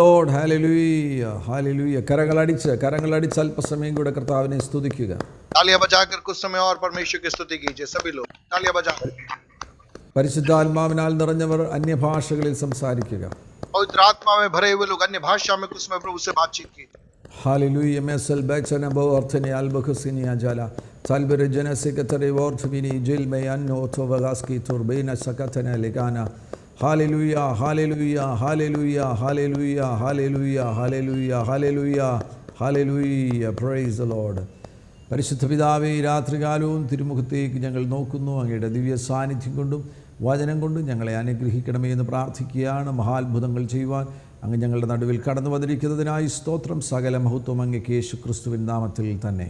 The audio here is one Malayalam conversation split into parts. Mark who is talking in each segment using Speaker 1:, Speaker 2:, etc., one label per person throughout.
Speaker 1: Lord, hallelujah, hallelujah. കരങ്ങളടിച്ച് അല്പസമയം കൂടെ കർത്താവിനെ സ്തുതിക്കുക.
Speaker 2: तालियां बजाकर कुछ समय और परमेश्वर की स्तुति कीजिए सभी लोग. तालियां बजा.
Speaker 1: പരിശുദ്ധാത്മാവിനാൽ നിറഞ്ഞവർ അന്യഭാഷകളിൽ സംസാരിക്കുക.
Speaker 2: पवित्र आत्मा में भरे हुए लोग अन्य भाषा में कुछ समय प्रभु से बातचीत की.
Speaker 1: Hallelujah. Mesel bechana bo orthene albakhusinia jala. Talbere genesikatare worthvini jilme anno tovagaski turbina sakatana legana. Hallelujah, hallelujah, hallelujah, hallelujah, hallelujah, hallelujah, hallelujah, hallelujah. Praise the Lord. പരിശുദ്ധ പിതാവേ, രാത്രികാലവും തിരുമുഖത്തേക്ക് ഞങ്ങൾ നോക്കുന്നു. അങ്ങയുടെ ദിവ്യ സാന്നിധ്യം കൊണ്ടും വചനം കൊണ്ടും ഞങ്ങളെ അനുഗ്രഹിക്കണമേ എന്ന് പ്രാർത്ഥിക്കുകയാണ്. മഹാത്ഭുതങ്ങൾ ചെയ്യുവാൻ അങ്ങ് ഞങ്ങളുടെ നടുവിൽ കടന്നു വന്നിരിക്കുന്നതിനായി സ്തോത്രം. സകല മഹത്വം അങ്ങേക്ക് യേശു ക്രിസ്തുവിൻ നാമത്തിൽ തന്നെ.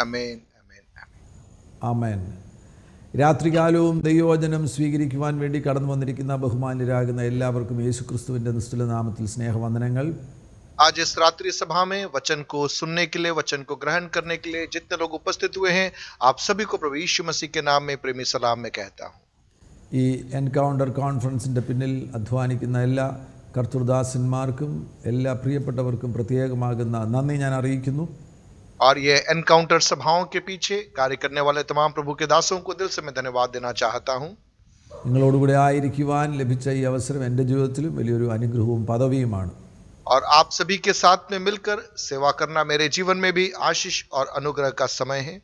Speaker 2: ആമേൻ, ആമേൻ,
Speaker 1: ആമേൻ. രാത്രികാലവും ദൈവവചനം സ്വീകരിക്കുവാൻ വേണ്ടി കടന്നു വന്നിരിക്കുന്ന ബഹുമാന്യരാകുന്ന എല്ലാവർക്കും യേശു ക്രിസ്തുവിൻ്റെ നിസ്തുല നാമത്തിൽ സ്നേഹവന്ദനങ്ങൾ.
Speaker 2: आज इस रात्रि सभा में वचन को सुनने के लिए, वचन को ग्रहण करने के लिए जितने लोग उपस्थित हुए हैं, आप सभी को प्रभु यीशु मसीह के नाम में प्रेमी सलाम में कहता हूँ.
Speaker 1: ഈ എൻകൗണ്ടർ കോൺഫറൻസിൻ്റെ പിന്നിൽ അധ്വാനിക്കുന്ന എല്ലാ കർത്തൃദാസന്മാർക്കും എല്ലാ പ്രിയപ്പെട്ടവർക്കും പ്രത്യേകമാകുന്ന നന്ദി ഞാൻ അറിയിക്കുന്നു.
Speaker 2: और ये एनकाउंटर सभाओं के पीछे कार्य करने वाले तमाम प्रभु के दासों को दिल से मैं धन्यवाद देना चाहता हूँ.
Speaker 1: നിങ്ങളോടുകൂടെ ആയിരിക്കുവാൻ ലഭിച്ച ഈ അവസരം എൻ്റെ ജീവിതത്തിലും വലിയൊരു അനുഗ്രഹവും പദവിയുമാണ്.
Speaker 2: और आप सभी के साथ में मिलकर सेवा करना मेरे जीवन में भी आशीष और अनुग्रह का समय है.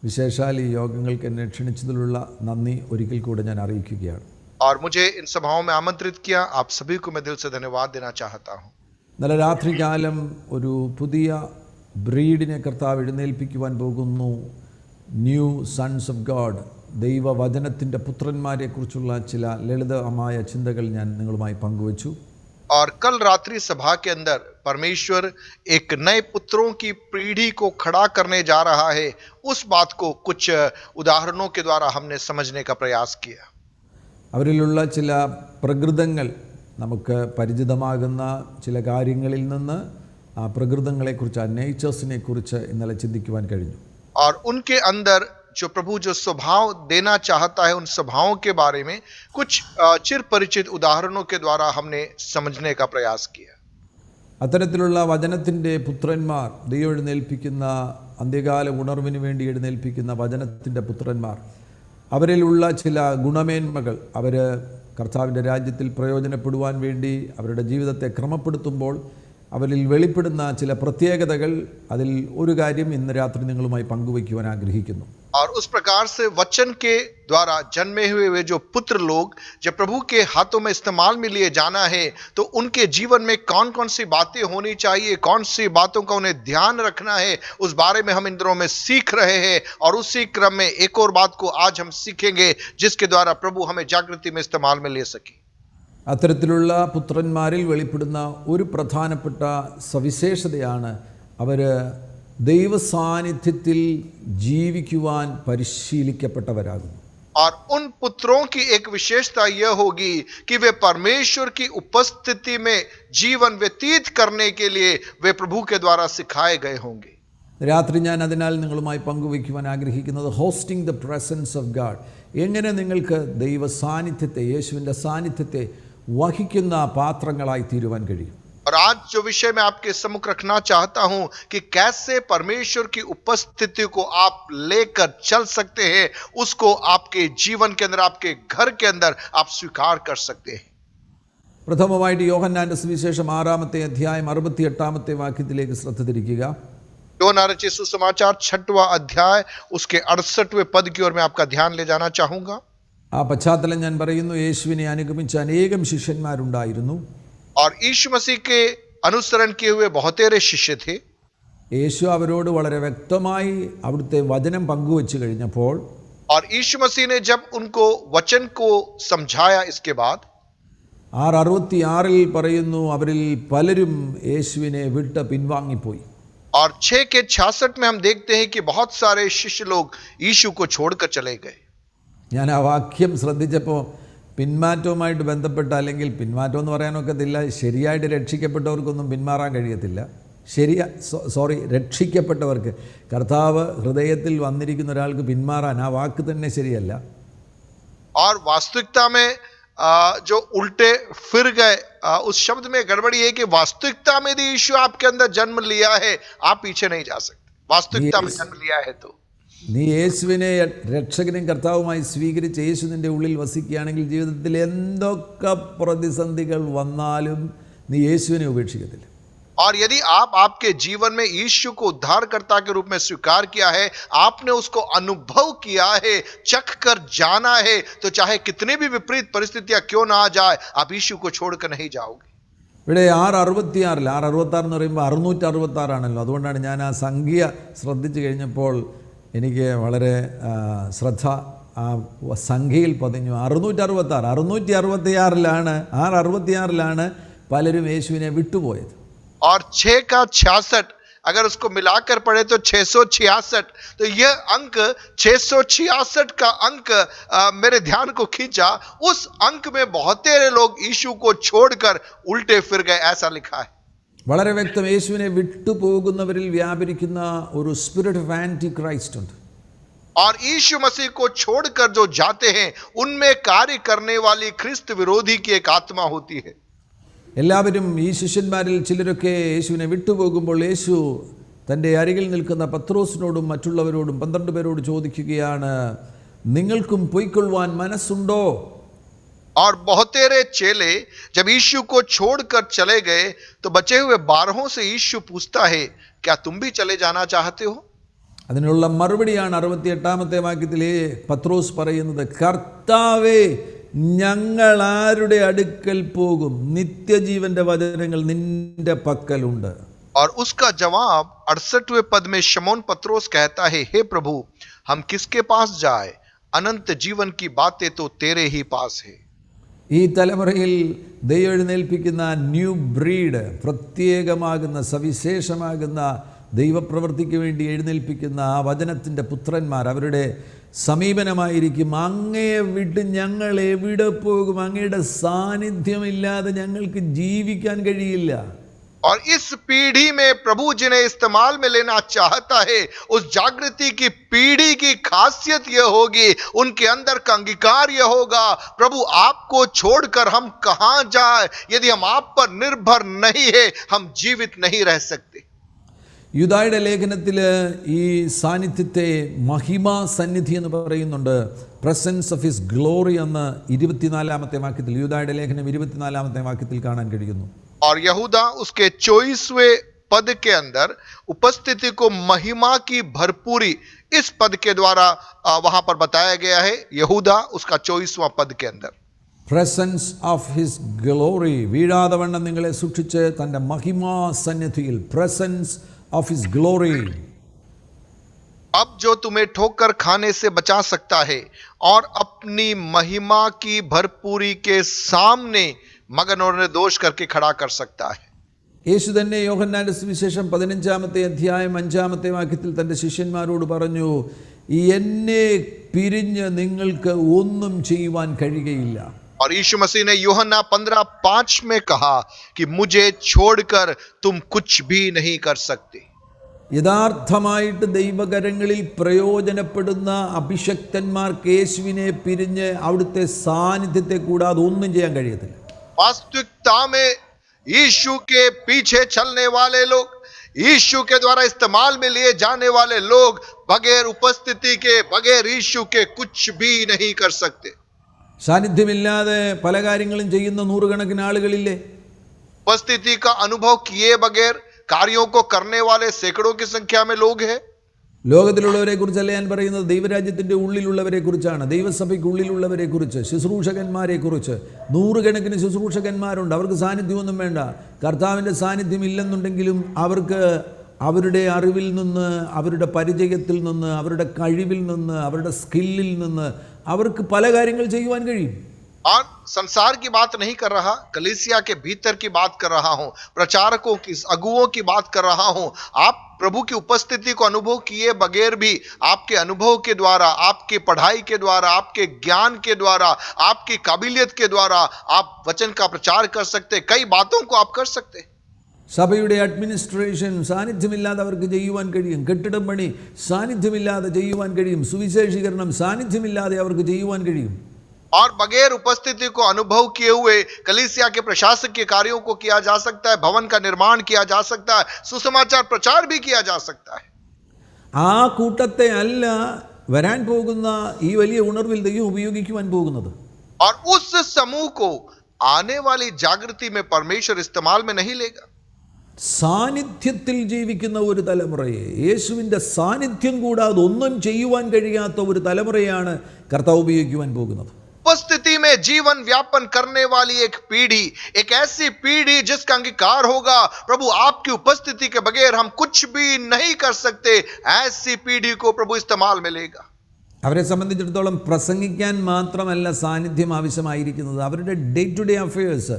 Speaker 1: വിശേഷാൽ ഈ യോഗങ്ങൾക്ക് എന്നെ ക്ഷണിച്ചതിലുള്ള നന്ദി ഒരിക്കൽ കൂടെ ഞാൻ അറിയിക്കുകയാണ്.
Speaker 2: और मुझे इन सभाओं में आमंत्रित किया, आप सभी को मैं दिल से धन्यवाद देना चाहता हूँ.
Speaker 1: ഇന്നലെ രാത്രികാലം ഒരു പുതിയ ബ്രീഡിനെ കർത്താവ് എഴുന്നേൽപ്പിക്കുവാൻ പോകുന്നു. ന്യൂ സൺസ് ഓഫ് ഗോഡ്, ദൈവവചനത്തിൻ്റെ പുത്രന്മാരെക്കുറിച്ചുള്ള ചില ലളിതമായ ചിന്തകൾ ഞാൻ നിങ്ങളുമായി പങ്കുവച്ചു.
Speaker 2: और कल रात्रि सभा के अंदर परमेश्वर एक नए पुत्रों की पीढ़ी को खड़ा करने जा रहा है. उस बात को कुछ उदाहरणों के द्वारा हमने समझने का प्रयास किया.
Speaker 1: അവരിലുള്ള ചില പ്രകൃതങ്ങൾ, നമുക്ക് പരിചിതമാകുന്ന ചില കാര്യങ്ങളിൽ നിന്ന് ആ പ്രകൃതങ്ങളെക്കുറിച്ച്, ആ നേച്ചേഴ്സിനെ കുറിച്ച് ഇന്നലെ ചിന്തിക്കുവാൻ കഴിഞ്ഞു.
Speaker 2: और उनके अंदर जो प्रभु जो स्वभाव देना चाहता है, उन स्वभावों के बारे में कुछ चिर परिचित उदाहरणों के द्वारा हमने समझने का प्रयास किया.
Speaker 1: അത്തരത്തിലുള്ള വചനത്തിൻ്റെ പുത്രന്മാർ, ദൈവം എഴുന്നേൽപ്പിക്കുന്ന അന്ത്യകാല ഉണർവിന് വേണ്ടി എഴുന്നേൽപ്പിക്കുന്ന വചനത്തിൻ്റെ പുത്രന്മാർ, അവരിലുള്ള ചില ഗുണമേന്മകൾ, അവർ കർത്താവിൻ്റെ രാജ്യത്തിൽ പ്രയോജനപ്പെടുവാൻ വേണ്ടി അവരുടെ ജീവിതത്തെ ക്രമപ്പെടുത്തുമ്പോൾ അവരിൽ വെളിപ്പെടുന്ന ചില പ്രത്യേകതകൾ, അതിൽ ഒരു കാര്യം ഇന്ന് രാത്രി നിങ്ങളുമായി പങ്കുവയ്ക്കുവാൻ ആഗ്രഹിക്കുന്നു.
Speaker 2: और उस प्रकार से वचन के द्वारा जन्मे हुए वे जो पुत्र लोग जब प्रभु के हाथों में इस्तेमाल में लिए जाना है, तो उनके जीवन में कौन कौन सी बातें होनी चाहिए, कौन सी बातों का उन्हें ध्यान रखना है, उस बारे में हम इन दिनों में सीख रहे हैं. और उसी क्रम में एक और बात को आज हम सीखेंगे, जिसके द्वारा प्रभु हमें जागृति में इस्तेमाल में ले सके.
Speaker 1: അത്തരത്തിലുള്ള പുത്രന്മാരിൽ വെളിപ്പെടുന്ന ഒരു പ്രധാനപ്പെട്ട സവിശേഷതയാണ് അവർ ദൈവസാന്നിധ്യത്തിൽ ജീവിക്കുവാൻ പരിശീലിക്കപ്പെട്ടവരാകുന്നു.
Speaker 2: और उन पुत्रों की एक विशेषता यह होगी कि वे परमेश्वर की उपस्थिति में जीवन व्यतीत करने के लिए वे प्रभु के द्वारा सिखाए गए होंगे.
Speaker 1: രാത്രി ഞാൻ അതിനാൽ നിങ്ങളുമായി പങ്കുവയ്ക്കുവാൻ ആഗ്രഹിക്കുന്നത് hosting the presence of God, എങ്ങനെ നിങ്ങൾക്ക് ദൈവ സാന്നിധ്യത്തെ, യേശുവിൻ്റെ സാന്നിധ്യത്തെ വഹിക്കുന്ന പാത്രങ്ങളായി തീരുവാൻ കഴിയും.
Speaker 2: और आज जो विषय मैं आपके सम्मुख रखना चाहता हूं कि कैसे परमेश्वर की उपस्थिति को आप लेकर चल सकते हैं, उसको आपके जीवन के अंदर, आपके घर के अंदर आप स्वीकार कर सकते हैं.
Speaker 1: പ്രഥമമായിട്ട് യോഹന്നാന്റെ സുവിശേഷം 6-ാമത്തെ അധ്യായം 68-ാമത്തെ വാക്യത്തിലേക്ക് ശ്രദ്ധ തിരിക്കുക.
Speaker 2: യോഹന്നാൻ रचित सुसमाचार 6वां अध्याय उसके 68वें पद की ओर मैं आपका ध्यान ले जाना चाहूंगा.
Speaker 1: ആ പശ്ചാത്തലം ഞാൻ പറയുന്നു. യേശുവിനെ അനുഗമിച്ച അനേകം ശിഷ്യന്മാരുണ്ടായിരുന്നു.
Speaker 2: और यीशु मसीह के अनुसरण किए हुए बहुतेरे शिष्य थे.
Speaker 1: യേശു അവരോട് വളരെ വ്യക്തമായി അവിടുത്തെ വചനം പങ്കുവച്ചു കഴിഞ്ഞപ്പോൾ,
Speaker 2: और यीशु मसीह ने जब उनको वचन को समझाया, इसके बाद
Speaker 1: 6:66 പറയുന്നു, അവരിൽ പലരും യേശുവിനെ വിട്ട് പിൻവാങ്ങിപ്പോയി.
Speaker 2: और 6:66 में हम देखते हैं कि बहुत सारे शिष्य लोग यीशु को छोड़कर चले गए.
Speaker 1: ഞാൻ ആ വാക്യം ശ്രദ്ധിച്ചപ്പോൾ പിന്മാറ്റവുമായിട്ട് ബന്ധപ്പെട്ട, അല്ലെങ്കിൽ പിന്മാറ്റം എന്ന് പറയാനൊക്കത്തില്ല, ശരിയായിട്ട് രക്ഷിക്കപ്പെട്ടവർക്കൊന്നും പിന്മാറാൻ കഴിയത്തില്ല. രക്ഷിക്കപ്പെട്ടവർക്ക്, കർത്താവ് ഹൃദയത്തിൽ വന്നിരിക്കുന്ന ഒരാൾക്ക് പിന്മാറാൻ ആ വാക്ക് തന്നെ ശരിയല്ല.
Speaker 2: और वास्तविकता में जो उल्टे फिर गए, उस शब्द में गड़बड़ी है कि वास्तविकता में यदि यीशु आपके अंदर जन्म लिया है, आप पीछे नहीं जा सकते। वास्तविकता में जन्म लिया है तो
Speaker 1: നീ യേശുവിനെ രക്ഷകനും കർത്താവുമായി സ്വീകരിച്ച് യേശു നിൻ്റെ ഉള്ളിൽ വസിക്കുകയാണെങ്കിൽ ജീവിതത്തിൽ എന്തൊക്കെ പ്രതിസന്ധികൾ വന്നാലും നീ യേശുവിനെ ഉപേക്ഷിക്കത്തില്ല.
Speaker 2: और यदि आप आपके जीवन में यीशु को उद्धारकर्ता के रूप में स्वीकार किया है, आपने उसको अनुभव किया है, चख कर जाना है, तो चाहे कितने भी विपरीत परिस्थितियां क्यों ना आ जाए, आप यीशु को छोड़कर नहीं जाओगे.
Speaker 1: ഇവിടെ 666 എന്ന് പറയുമ്പോൾ 666 ആണല്ലോ. അതുകൊണ്ടാണ് ഞാൻ ആ സംഖ്യ ശ്രദ്ധിച്ചു കഴിഞ്ഞപ്പോൾ എനിക്ക് വളരെ ശ്രദ്ധ ആ സംഖ്യയിൽ പതിഞ്ഞു. 666ലാണ് പലരും യേശുവിനെ വിട്ടുപോയത്.
Speaker 2: और 6 का 66 अगर उसको मिलाकर पढ़े तो 666, तो यह अंक 666 का अंक मेरे ध्यान को खींचा. उस अंक में बहुत सारे लोग यीशु को छोड़कर उल्टे फिर गए, ऐसा लिखा है.
Speaker 1: വളരെ വ്യക്തം യേശുവിനെ വിട്ടുപോകുന്നവരിൽ വ്യാപരിക്കുന്ന ഒരു സ്പിരിറ്റ് ഓഫ് ആന്റി ക്രൈസ്റ്റ് ഉണ്ട്.
Speaker 2: और यीशु मसीह को छोड़कर जो जाते हैं, उनमें कार्य करने वाली ख्रिस्त विरोधी की एक आत्मा होती है.
Speaker 1: എല്ലാവരും ഈ ശിഷ്യന്മാരിൽ ചിലരൊക്കെ യേശുവിനെ വിട്ടുപോകുമ്പോൾ യേശു തൻ്റെ അരികിൽ നിൽക്കുന്ന പത്രോസിനോടും മറ്റുള്ളവരോടും 12 പേരോട് ചോദിക്കുകയാണ്, നിങ്ങൾക്കും പൊയ്ക്കൊള്ളുവാൻ മനസ്സുണ്ടോ?
Speaker 2: और बहुत तेरे चेले जब यीशु को छोड़कर चले गए, तो बचे हुए 12 से यीशु पूछता है, क्या तुम भी चले जाना चाहते हो?
Speaker 1: അതിനുള്ള മറുപടിയാണ് 68-ാമത്തെ വാക്യത്തിൽ പത്രോസ് പറയുന്നത്, കർത്താവേ, ഞങ്ങൾ ആരുടെ അടുക്കൽ പോകും? നിത്യജീവന്റെ വചനങ്ങൾ നിന്റെ പക്കലുണ്ട്.
Speaker 2: और उसका जवाब 68वें पद में शमौन पत्रोस कहता है, हे प्रभु, हम किसके पास जाए? अनंत जीवन की बातें तो तेरे ही पास है.
Speaker 1: ഈ തലമുറയിൽ ദൈവം എഴുന്നേൽപ്പിക്കുന്ന ന്യൂ ബ്രീഡ്, പ്രത്യേകമാകുന്ന സവിശേഷമാകുന്ന ദൈവപ്രവൃത്തിക്ക് വേണ്ടി എഴുന്നേൽപ്പിക്കുന്ന ആ വചനത്തിൻ്റെ പുത്രന്മാർ, അവരുടെ സമീപനമായിരിക്കും, അങ്ങയെ വിട്ട് ഞങ്ങൾ എവിടെ പോകും? അങ്ങയുടെ സാന്നിധ്യമില്ലാതെ ഞങ്ങൾക്ക് ജീവിക്കാൻ കഴിയില്ല.
Speaker 2: और इस पीढ़ी में प्रभु जिन्हें इस्तेमाल में लेना चाहता है, उस जागृति की पीढ़ी की खासियत यह होगी, उनके अंदर का अंगीकार यह होगा, प्रभु आपको छोड़कर हम कहां जाए? यदि हम आप पर निर्भर नहीं है, हम जीवित नहीं रह सकते.
Speaker 1: യൂദായുടെ ലേഖനത്തിൽ ഈ സാന്നിധ്യത്തെ മഹിമാ സന്നിധി എന്ന് പറയുന്നുണ്ട്. പ്രസൻസ് ഓഫ് ഹിസ് ഗ്ലോറി എന്ന് 24-ാമത്തെ വാക്യത്തിൽ, യൂദായുടെ ലേഖനം 24-ാമത്തെ വാക്യത്തിൽ കാണാൻ കഴിയുന്നു.
Speaker 2: और यहूदा उसके 24वें पद के अंदर उपस्थिति को महिमा की भरपूरी इस पद के द्वारा वहां पर बताया गया है. यहूदा उसका 24वां पद के अंदर
Speaker 1: പ്രസൻസ് ഓഫ് ഹിസ് ഗ്ലോറി, വീഴാതെ വണ്ണം നിങ്ങളെ സൂക്ഷിച്ച് തൻ്റെ മഹിമാ സന്നിധിയിൽ, പ്രസൻസ് of his glory.
Speaker 2: अब जो तुम्हें ठोकर खाने से बचा सकता है और अपनी महिमा की भरपूरी के सामने मगन और निर्दोष करके खड़ा कर सकता है.
Speaker 1: യേശു തന്നെ യോഹന്നാന്റെ സുവിശേഷം 15-ാമത്തെ അധ്യായം 5-ാമത്തെ വാക്യത്തിൽ തൻ്റെ ശിഷ്യന്മാരോട് പറഞ്ഞു, എന്നെ പിരിഞ്ഞ് നിങ്ങൾക്ക് ഒന്നും ചെയ്യുവാൻ കഴിയുകയില്ല.
Speaker 2: और यीशु मसीह ने यूहन्ना 15:5 में कहा कि मुझे छोड़कर तुम कुछ भी नहीं कर सकते.
Speaker 1: യഥാർത്ഥമായിട്ട് ദൈവകരങ്ങളിൽ പ്രയോജനപ്പെടുന്ന അഭിഷക്തന്മാർക്ക് യേശുവിനെ പിരിഞ്ഞ് അവിടുത്തെ സാന്നിധ്യത്തെ കൂടാതെ ഒന്നും ചെയ്യാൻ കഴിയത്തില്ല.
Speaker 2: वास्तविकता में यीशु के पीछे चलने वाले लोग, यीशु के द्वारा इस्तेमाल में लिए जाने वाले लोग बगैर उपस्थिति के, बगैर यीशु के कुछ भी नहीं कर सकते.
Speaker 1: സാന്നിധ്യമില്ലാതെ പല കാര്യങ്ങളും ചെയ്യുന്ന നൂറുകണക്കിന് ആളുകളില്ലേ?
Speaker 2: उपस्थिति का अनुभव किए बगैर कार्यों को करने वाले सैकड़ों की संख्या में लोग हैं.
Speaker 1: ലോകത്തിലുള്ളവരെ കുറിച്ചല്ല ഞാൻ പറയുന്നത്, ദൈവരാജ്യത്തിൻ്റെ ഉള്ളിലുള്ളവരെ കുറിച്ചാണ്, ദൈവസഭയ്ക്ക് ഉള്ളിലുള്ളവരെ കുറിച്ച്, ശുശ്രൂഷകന്മാരെ കുറിച്ച്. നൂറുകണക്കിന് ശുശ്രൂഷകന്മാരുണ്ട്, അവർക്ക് സാന്നിധ്യമൊന്നും വേണ്ട. കർത്താവിൻ്റെ സാന്നിധ്യം ഇല്ലെന്നുണ്ടെങ്കിലും അവർക്ക് അവരുടെ അറിവിൽ നിന്ന്, അവരുടെ പരിചയത്തിൽ നിന്ന്, അവരുടെ കഴിവിൽ നിന്ന്, അവരുടെ സ്കില്ലിൽ നിന്ന് അവർക്ക് പല കാര്യങ്ങൾ ചെയ്യുവാൻ കഴിയും.
Speaker 2: और संसार की बात नहीं कर रहा, कलीसिया के भीतर की बात कर रहा हूं, प्रचारकों की, अगुओं की बात कर रहा हूं. आप प्रभु की उपस्थिति को अनुभव किए बगैर भी आपके अनुभव के द्वारा, आपके पढ़ाई के द्वारा, आपके ज्ञान के द्वारा, आपकी काबिलियत के द्वारा आप वचन का प्रचार कर सकते, कई बातों को आप कर सकते.
Speaker 1: സഭയുടെ അഡ്മിനിസ്ട്രേഷൻ സാന്നിധ്യമില്ലാതെ അവർക്ക് ചെയ്യുവാൻ കഴിയും. കെട്ടിടം പണി സാന്നിധ്യമില്ലാതെ ചെയ്യുവാൻ കഴിയും. സുവിശേഷീകരണം സാന്നിധ്യമില്ലാതെ അവർക്ക് ചെയ്യുവാൻ കഴിയും.
Speaker 2: और बगैर उपस्थिति को अनुभव किए हुए कलीसिया के प्रशासक के कार्यों को किया जा सकता है, भवन का निर्माण किया जा सकता है, सुसमाचार प्रचार भी किया जा सकता है।
Speaker 1: ആ കൂട്ടത്തെ അല്ല വരാൻ പോകുന്ന ഈ വലിയ ഉണർവിൽ ദൈവം ഉപയോഗിക്കുവാൻ പോകുന്നത്.
Speaker 2: और उस समूह को आने वाली जागृति में परमेश्वर इस्तेमाल में नहीं लेगा।
Speaker 1: സാന്നിധ്യത്തിൽ ജീവിക്കുന്ന ഒരു തലമുറയെ, യേശുവിൻ്റെ സാന്നിധ്യം കൂടാതെ ഒന്നും ചെയ്യുവാൻ കഴിയാത്ത ഒരു തലമുറയാണ് കർത്താവ് ഉപയോഗിക്കുവാൻ പോകുന്നത്.
Speaker 2: उपस्थिति में जीवन व्यापन करने वाली एक पीढ़ी, एक ऐसी पीढ़ी जिसका अंगीकार होगा प्रभु आपकी उपस्थिति के बगैर हम कुछ भी नहीं कर सकते, ऐसी पीढ़ी को प्रभु इस्तेमाल में लेगा।
Speaker 1: അവരെ സംബന്ധിച്ചിടത്തോളം പ്രസംഗിക്കാൻ മാത്രമല്ല സാന്നിധ്യം ആവശ്യമായിരിക്കുന്നത്. അവരുടെ ഡേ ടു ഡേ അഫയേഴ്സ്,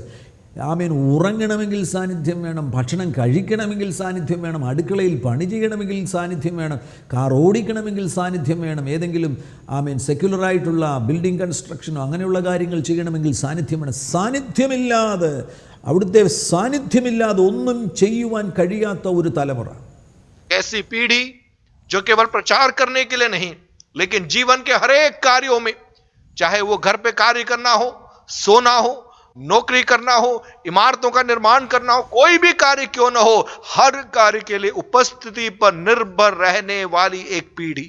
Speaker 1: ഉറങ്ങണമെങ്കിൽ സാന്നിധ്യം വേണം, ഭക്ഷണം കഴിക്കണമെങ്കിൽ സാന്നിധ്യം വേണം, അടുക്കളയിൽ പണി ചെയ്യണമെങ്കിൽ സാന്നിധ്യം വേണം, കാർ ഓടിക്കണമെങ്കിൽ സാന്നിധ്യം വേണം, ഏതെങ്കിലും സെക്യുലറായിട്ടുള്ള ബിൽഡിംഗ് കൺസ്ട്രക്ഷനോ അങ്ങനെയുള്ള കാര്യങ്ങൾ ചെയ്യണമെങ്കിൽ സാന്നിധ്യം വേണം. സാന്നിധ്യമില്ലാതെ, അവിടുത്തെ സാന്നിധ്യമില്ലാതെ ഒന്നും ചെയ്യുവാൻ കഴിയാത്ത ഒരു തലമുറ.
Speaker 2: ऐसी पीढ़ी जो केवल प्रचार करने के लिए नहीं, लेकिन जीवन के हर एक कार्यों में, चाहे वो घर पे कार्य करना हो, सोना हो, नौकरी करना हो, इमारतों का निर्माण करना हो, कोई भी कार्य क्यों ना हो, हर कार्य के लिए उपस्थिति पर निर्भर रहने वाली एक पीढ़ी.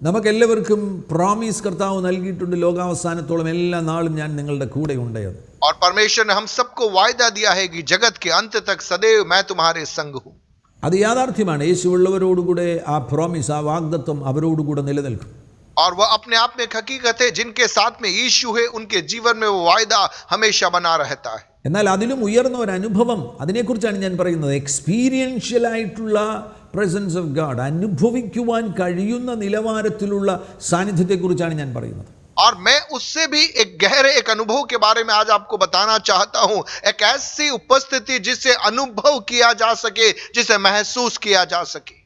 Speaker 1: നമുക്കെല്ലാവർക്കും പ്രോമിസ് കർത്താവ് നൽകിയിട്ടുണ്ട്, ലോകാവസാനത്തോളം എല്ലാ നാളും ഞാൻ നിങ്ങളുടെ കൂടെ ഉണ്ട്.
Speaker 2: और परमेश्वर ने हम सबको वायदा दिया है कि जगत के अंत तक सदैव मैं तुम्हारे संग हूं.
Speaker 1: അത് യാഥാർത്ഥ്യമാണ്. യേശുവുള്ളവരോടുകൂടെ ആ പ്രോമിസ്, ആ വാഗ്ദത്വം അവരോടുകൂടെ നിലനിൽക്കും.
Speaker 2: और वह अपने आप में एक हकीकत है, जिनके साथ में यीशु है उनके जीवन में वो वायदा हमेशा बना रहता है.
Speaker 1: എന്നാൽ അതിലും ഉയർന്ന ഒരു അനുഭവം, അതിനെക്കുറിച്ചാണ് ഞാൻ പറയുന്നത്. എക്സ്പീരിയൻഷ്യൽ ആയിട്ടുള്ള പ്രസൻസ് ഓഫ് ഗാഡ്, അനുഭവിക്കുവാൻ കഴിയുന്ന നിലവാരത്തിലുള്ള സാന്നിധ്യത്തെക്കുറിച്ചാണ് ഞാൻ പറയുന്നത്.
Speaker 2: और मैं उससे भी एक गहरे एक अनुभव के बारे में आज आपको बताना चाहता हूं, एक ऐसी उपस्थिति जिसे अनुभव किया जा सके, जिसे महसूस किया जा सके.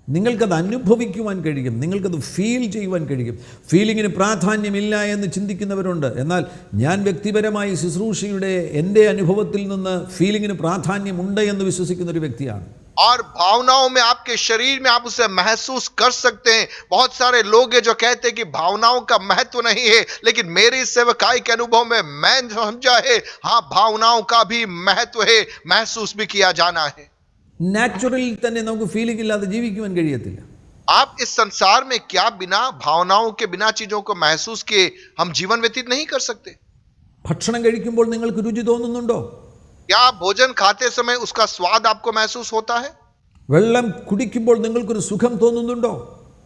Speaker 1: നിങ്ങൾക്കത് അനുഭവിക്കുവാൻ കഴിയും, നിങ്ങൾക്കത് ഫീൽ ചെയ്യുവാൻ കഴിയും. ഫീലിങ്ങിന് പ്രാധാന്യമില്ല എന്ന് ചിന്തിക്കുന്നവരുണ്ട്. എന്നാൽ ഞാൻ വ്യക്തിപരമായി ശുശ്രൂഷയുടെ എൻ്റെ അനുഭവത്തിൽ നിന്ന് ഫീലിങ്ങിന് പ്രാധാന്യമുണ്ട് എന്ന് വിശ്വസിക്കുന്ന ഒരു വ്യക്തിയാണ്.
Speaker 2: और भावनाओं में, आपके शरीर में आप उसे महसूस कर सकते हैं. बहुत सारे लोग हैं जो कहते हैं कि भावनाओं का महत्व नहीं है, लेकिन मेरी सेवकाई के अनुभव में मैं समझा है, हाँ, भावनाओं का भी महत्व है, महसूस भी किया जाना है.
Speaker 1: നാച്ചുറലിൽ തന്നെ നമുക്ക് ഫീലിംഗ് ഇല്ലാതെ ജീവിക്കുവാൻ കഴിയത്തില്ല.
Speaker 2: आप इस संसार में क्या बिना भावनाओं के, बिना चीजों को महसूस किए हम जीवन व्यतीत नहीं कर सकते.
Speaker 1: ഭക്ഷണം കഴിക്കുമ്പോൾ നിങ്ങൾക്ക് രുചി തോന്നുന്നുണ്ടോ?
Speaker 2: क्या आप भोजन खाते समय उसका स्वाद आपको महसूस होता है?
Speaker 1: വെള്ളം കുടിക്കുമ്പോൾ നിങ്ങൾക്കൊരു സുഖം തോന്നുന്നുണ്ടോ?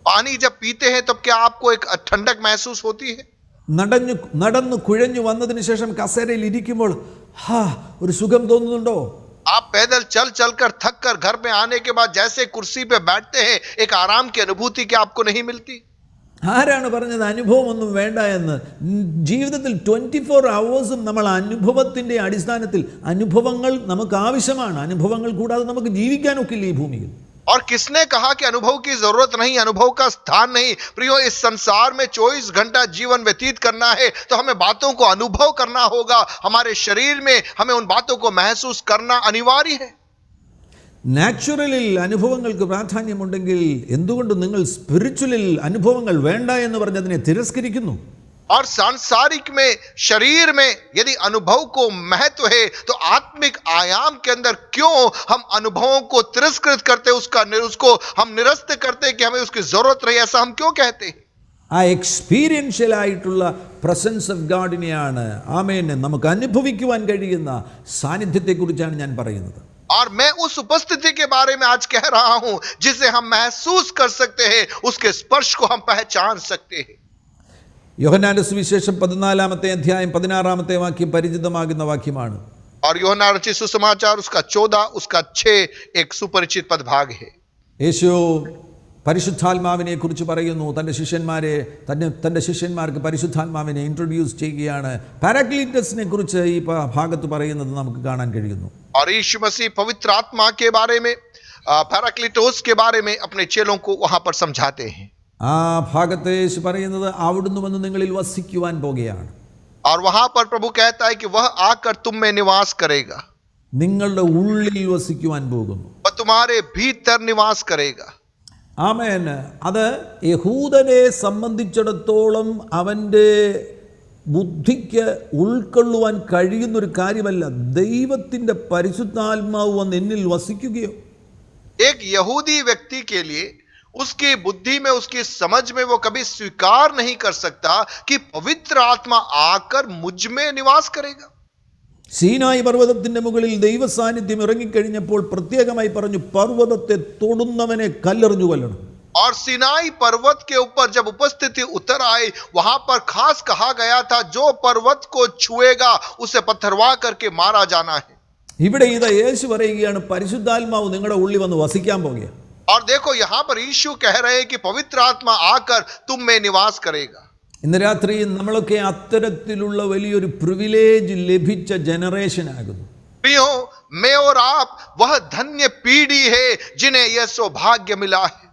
Speaker 2: पानी जब पीते हैं तब क्या आपको एक ठंडक महसूस होती है?
Speaker 1: നടന്നു കുഴഞ്ഞു വന്നതിന് ശേഷം കസേരയിൽ ഇരിക്കുമ്പോൾ ഒരു സുഖം തോന്നുന്നുണ്ടോ?
Speaker 2: आप पैदल चल चलकर थक कर घर में आने के बाद जैसे कुर्सी पे बैठते हैं, एक आराम की अनुभूति क्या आपको नहीं मिलती?
Speaker 1: ആരാണ് പറഞ്ഞത് അനുഭവം ഒന്നും വേണ്ട എന്ന്? ജീവിതത്തിൽ 24 hours നമ്മൾ അനുഭവത്തിൻ്റെ അടിസ്ഥാനത്തിൽ, അനുഭവങ്ങൾ നമുക്ക് ആവശ്യമാണ്. അനുഭവങ്ങൾ കൂടാതെ നമുക്ക് ജീവിക്കാനൊക്കില്ല ഈ ഭൂമിയിൽ.
Speaker 2: और किसने कहा कि अनुभव की जरूरत नहीं, अनुभव का स्थान नहीं? प्रियो, इस संसार में 24 घंटा जीवन व्यतीत करना है तो हमें बातों को अनुभव करना होगा. हमारे शरीर में हमें उन बातों को महसूस करना अनिवार्य है.
Speaker 1: നാച്ചുറലിൽ അനുഭവങ്ങൾക്ക് പ്രാധാന്യമുണ്ടെങ്കിൽ എന്തുകൊണ്ട് നിങ്ങൾ സ്പിരിച്വലിൽ അനുഭവങ്ങൾ വേണ്ട എന്ന് പറഞ്ഞതിനെ തിരസ്കരിക്കുന്നു?
Speaker 2: और सांसारिक में, शरीर में यदि अनुभव को महत्व है, तो आत्मिक आयाम के अंदर क्यों हम अनुभवों को तिरस्कृत करते, उसको हम निरस्त करते कि हमें उसकी जरूरत रही, ऐसा हम क्यों कहते हैं?
Speaker 1: ആ എക്സ്പീരിയൻഷ്യൽ ആയിട്ടുള്ള പ്രസൻസ് ഓഫ് ഗാഡിനെയാണ്, ആമേൻ, നമുക്ക് അനുഭവിക്കുവാൻ കഴിയുന്ന സാന്നിധ്യത്തെക്കുറിച്ചാണ് ഞാൻ പറയുന്നത്.
Speaker 2: और मैं उस उपस्थिति के बारे में आज कह रहा हूं जिसे हम महसूस कर सकते हैं, उसके स्पर्श को हम पहचान सकते हैं.
Speaker 1: യോഹന്നാന്റെ സുവിശേഷം 14-ാമത്തെ അധ്യായം 16-ാമത്തെ വാക്യം പരിചിതമാകുന്ന വാക്യമാണ്.
Speaker 2: और യോഹന്നാൻ रचित सुसमाचार उसका 14, उसका 6 एक सुपरिचित पदभाग है.
Speaker 1: യേശു പരിശുദ്ധാത്മാവിനെ കുറിച്ച് പറയുന്നു. തൻ്റെ ശിഷ്യന്മാർക്ക് പരിശുദ്ധാത്മാവിനെ ഇൻട്രൊഡ്യൂസ് ചെയ്യുകയാണ്. പാരാക്ലീറ്റസിനെ കുറിച്ച് ഈ ഭാഗത്ത് പറയുന്നത് നമുക്ക് കാണാൻ കഴിയുന്നു.
Speaker 2: और यीशु मसीह पवित्र आत्मा के बारे में, पैराक्लीटोस के बारे में अपने चेलों को वहां पर समझाते हैं.
Speaker 1: ആ ഭാഗത്ത് യേശു പറയുന്നത് അവിടുന്ന് വന്ന് നിങ്ങളിൽ വസിക്കുവാൻ പോകുകയാണ്.
Speaker 2: और वहां पर प्रभु कहता है कि वह आकर तुम में निवास करेगा.
Speaker 1: നിങ്ങളുടെ ഉള്ളിൽ വസിക്കുവാൻ പോകുന്നു.
Speaker 2: वह तुम्हारे भीतर निवास करेगा.
Speaker 1: ആമേൻ. അത് യഹൂദനെ സംബന്ധിച്ചിടത്തോളം അവൻ്റെ ബുദ്ധിക്ക് ഉൾക്കൊള്ളുവാൻ കഴിയുന്നൊരു കാര്യമല്ല. ദൈവത്തിൻ്റെ പരിശുദ്ധാത്മാവ് വന്ന് എന്നിൽ വസിക്കുകയോ.
Speaker 2: एक यहूदी व्यक्ति के लिए उसकी बुद्धि में, उसकी समझ में वो कभी स्वीकार नहीं कर सकता कि पवित्र आत्मा आकर मुझ में निवास करेगा.
Speaker 1: സീനായി പർവ്വതത്തിൻ്റെ മുകളിൽ ദൈവ സാന്നിധ്യം ഇറങ്ങിക്കഴിഞ്ഞപ്പോൾ പ്രത്യേകമായി പറഞ്ഞു, പർവ്വതത്തെ തൊടുന്നവനെ കല്ലെറിഞ്ഞു കൊല്ലണം.
Speaker 2: और सिनाई पर्वत के ऊपर जब उपस्थिति उतर आई, वहां पर खास कहा गया था, जो पर्वत को छुएगा उसे पत्थरवा करके मारा जाना है.
Speaker 1: ഇവിടെ ഇതാ യേശു പറയുകയാണ്, പരിശുദ്ധാത്മാവ് നിങ്ങളുടെ ഉള്ളിൽ വന്ന് വസിക്കാൻ പോകുക.
Speaker 2: और देखो यहाँ पर यीशु कह रहे हैं कि पवित्र आत्मा आकर तुम में निवास करेगा.
Speaker 1: ഇന്ന് രാത്രി നമ്മളൊക്കെ അത്തരത്തിലുള്ള വലിയൊരു പ്രിവിലേജ് ലഭിച്ച ജനറേഷൻ ആകുന്നു.
Speaker 2: प्रियो, मैं और आप वह धन्य पीढ़ी है जिन्हें यह सौभाग्य मिला है.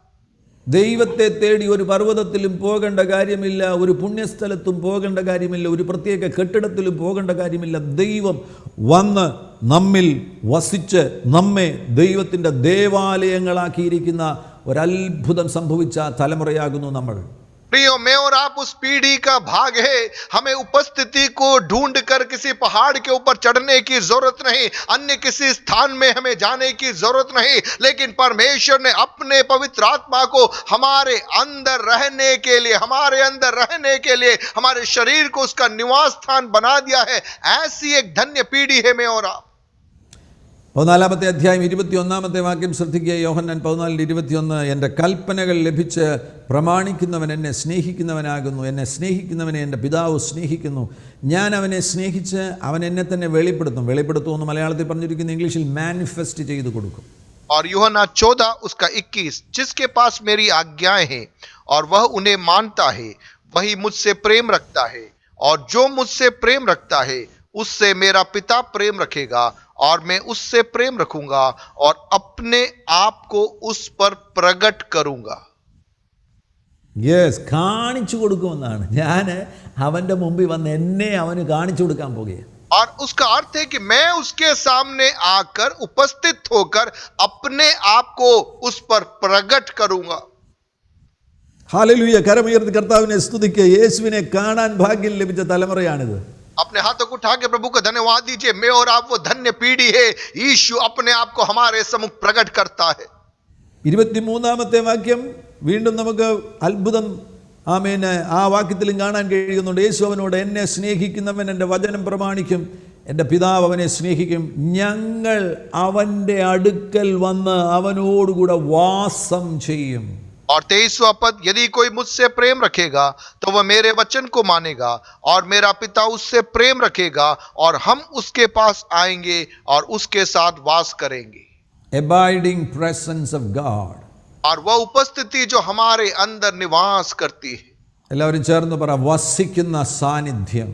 Speaker 1: ദൈവത്തെ തേടി ഒരു പർവ്വതത്തിലും പോകേണ്ട കാര്യമില്ല, ഒരു പുണ്യസ്ഥലത്തും പോകേണ്ട കാര്യമില്ല, ഒരു പ്രത്യേക കെട്ടിടത്തിലും പോകേണ്ട കാര്യമില്ല. ദൈവം വന്ന് നമ്മിൽ വസിച്ച് നമ്മെ ദൈവത്തിൻ്റെ ദേവാലയങ്ങളാക്കിയിരിക്കുന്ന ഒരത്ഭുതം സംഭവിച്ച തലമുറയാകുന്നു നമ്മൾ.
Speaker 2: प्रियो, मैं और आप उस पीढ़ी का भाग है. हमें उपस्थिति को ढूंढ कर किसी पहाड़ के ऊपर चढ़ने की जरूरत नहीं, अन्य किसी स्थान में हमें जाने की जरूरत नहीं, लेकिन परमेश्वर ने अपने पवित्र आत्मा को हमारे अंदर रहने के लिए, हमारे अंदर रहने के लिए हमारे शरीर को उसका निवास स्थान बना दिया है. ऐसी एक धन्य पीढ़ी है मैं और आप.
Speaker 1: 14-ാമത്തെ അധ്യായം 21-ാമത്തെ വാക്യം ശ്രദ്ധിക്കുക. യോഹന്നാൻ 14:21, എൻ്റെ കൽപ്പനകൾ ലഭിച്ച് പ്രമാണിക്കുന്നവൻ എന്നെ സ്നേഹിക്കുന്നവനാകുന്നു, എന്നെ സ്നേഹിക്കുന്നവനെ എൻ്റെ പിതാവ് സ്നേഹിക്കുന്നു, ഞാൻ അവനെ സ്നേഹിച്ച് അവൻ എന്നെ തന്നെ വെളിപ്പെടുത്തുമെന്ന് മലയാളത്തിൽ പറഞ്ഞിരിക്കുന്ന ഇംഗ്ലീഷിൽ മാനിഫെസ്റ്റ് ചെയ്ത് കൊടുക്കും.
Speaker 2: और यूहन्ना 14 उसका 21, जिसके पास मेरी आज्ञाएं हैं और वह उन्हें मानता है, वही मुझसे प्रेम रखता है, और जो मुझसे प्रेम रखता है उससे मेरा पिता प्रेम रखेगा, और मैं उससे प्रेम रखूंगा और अपने आप को उस पर प्रकट करूंगा.
Speaker 1: യെസ്, കാണിച്ചു കൊടുക്കുമെന്നാണ്. ഞാൻ അവൻ്റെ മുമ്പിൽ വന്ന് എന്നെ അവന് കാണിച്ചു കൊടുക്കാൻ പോകുകയാണ്.
Speaker 2: और उसका अर्थ है कि मैं उसके सामने आकर उपस्थित होकर अपने आप को उस पर प्रकट करूंगा.
Speaker 1: ഹല്ലേലൂയ. കരമുയർത്തി കർത്താവിനെ സ്തുതിക്കുക. യേശുവിനെ കാണാൻ ഭാഗ്യം ലഭിച്ച തലമുറയാണിത്.
Speaker 2: अपने हाथों को उठा के प्रभु को धन्यवाद दीजिए. मैं और आप वो धन्य पीढ़ी है. यीशु अपने आप को हमारे सम्मुख प्रकट करता है.
Speaker 1: 23-ാമത്തെ വാക്യം വീണ്ടും നമുക്ക് അത്ഭുതം ആ വാക്യത്തിലും കാണാൻ കഴിയുന്നുണ്ട്. യേശു അവനോട്, എന്നെ സ്നേഹിക്കുന്നവൻ എൻ്റെ വചനം പ്രമാണിക്കും, എൻ്റെ പിതാവ് അവനെ സ്നേഹിക്കും, ഞങ്ങൾ അവൻ്റെ അടുക്കൽ വന്ന് അവനോടുകൂടെ വാസം ചെയ്യും.
Speaker 2: और 23वां पद, यदि कोई मुझसे प्रेम रखेगा तो वह मेरे वचन को मानेगा, और मेरा पिता उससे प्रेम रखेगा, और हम उसके पास आएंगे और उसके साथ वास करेंगे.
Speaker 1: Abiding presence of God.
Speaker 2: और वह उपस्थिति जो हमारे अंदर निवास करती है.
Speaker 1: എല്ലാവരും ചേർന്ന് പറ, വസിക്കുന്ന സാന്നിധ്യം.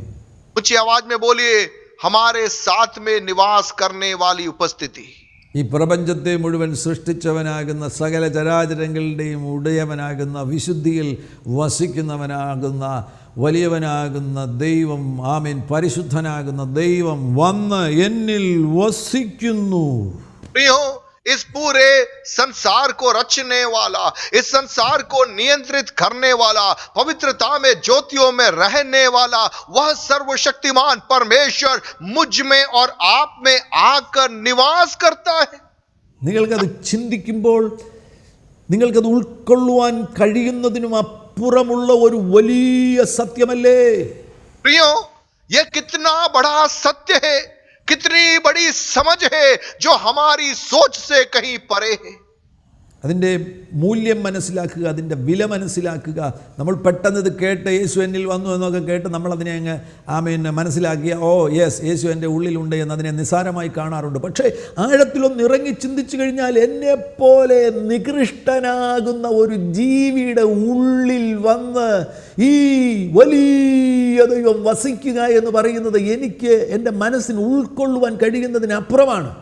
Speaker 2: ऊंची आवाज में बोलिए, हमारे साथ में निवास करने वाली उपस्थिति.
Speaker 1: ഈ പ്രപഞ്ചത്തെ മുഴുവൻ സൃഷ്ടിച്ചവനാകുന്ന സകല ചരാചരങ്ങളുടെയും ഉടയവനാകുന്ന വിശുദ്ധിയിൽ വസിക്കുന്നവനാകുന്ന വലിയവനാകുന്ന ദൈവം, ആമേൻ, പരിശുദ്ധനാകുന്ന ദൈവം വന്ന് എന്നിൽ വസിക്കുന്നു.
Speaker 2: प्रियो, इस पूरे संसार को रचने वाला, इस संसार को नियंत्रित करने वाला, पवित्रता में ज्योतियों में रहने वाला वह सर्वशक्तिमान परमेश्वर मुझ में और आप में आकर निवास करता है.
Speaker 1: നിങ്ങൾക്കത് ചിന്തിക്കുമ്പോൾ നിങ്ങൾക്കത് ഉൾക്കൊള്ളുവാൻ കഴിയുന്നതിനും അപ്പുറമുള്ള ഒരു വലിയ സത്യമല്ലേ?
Speaker 2: प्रियो, यह कितना बड़ा सत्य है, कितनी बड़ी समझ है जो हमारी सोच से कहीं परे है.
Speaker 1: അതിൻ്റെ മൂല്യം മനസ്സിലാക്കുക, അതിൻ്റെ വില മനസ്സിലാക്കുക. നമ്മൾ പെട്ടെന്ന് ഇത് കേട്ട് യേശു എന്നിൽ വന്നു എന്നൊക്കെ കേട്ട് നമ്മളതിനെ അങ്ങ് മനസ്സിലാക്കിയ, ഓ യെസ്, യേശു എൻ്റെ ഉള്ളിലുണ്ട് എന്നതിനെ നിസ്സാരമായി കാണാറുണ്ട്. പക്ഷേ ആഴത്തിലൊന്ന് ഇറങ്ങി ചിന്തിച്ചു കഴിഞ്ഞാൽ എന്നെപ്പോലെ നികൃഷ്ടനാകുന്ന ഒരു ജീവിയുടെ ഉള്ളിൽ വന്ന് ഈ വലിയ ദൈവം വസിക്കുക എന്ന് പറയുന്നത് എനിക്ക് എൻ്റെ മനസ്സിന് ഉൾക്കൊള്ളുവാൻ കഴിയുന്നതിനപ്പുറമാണ്.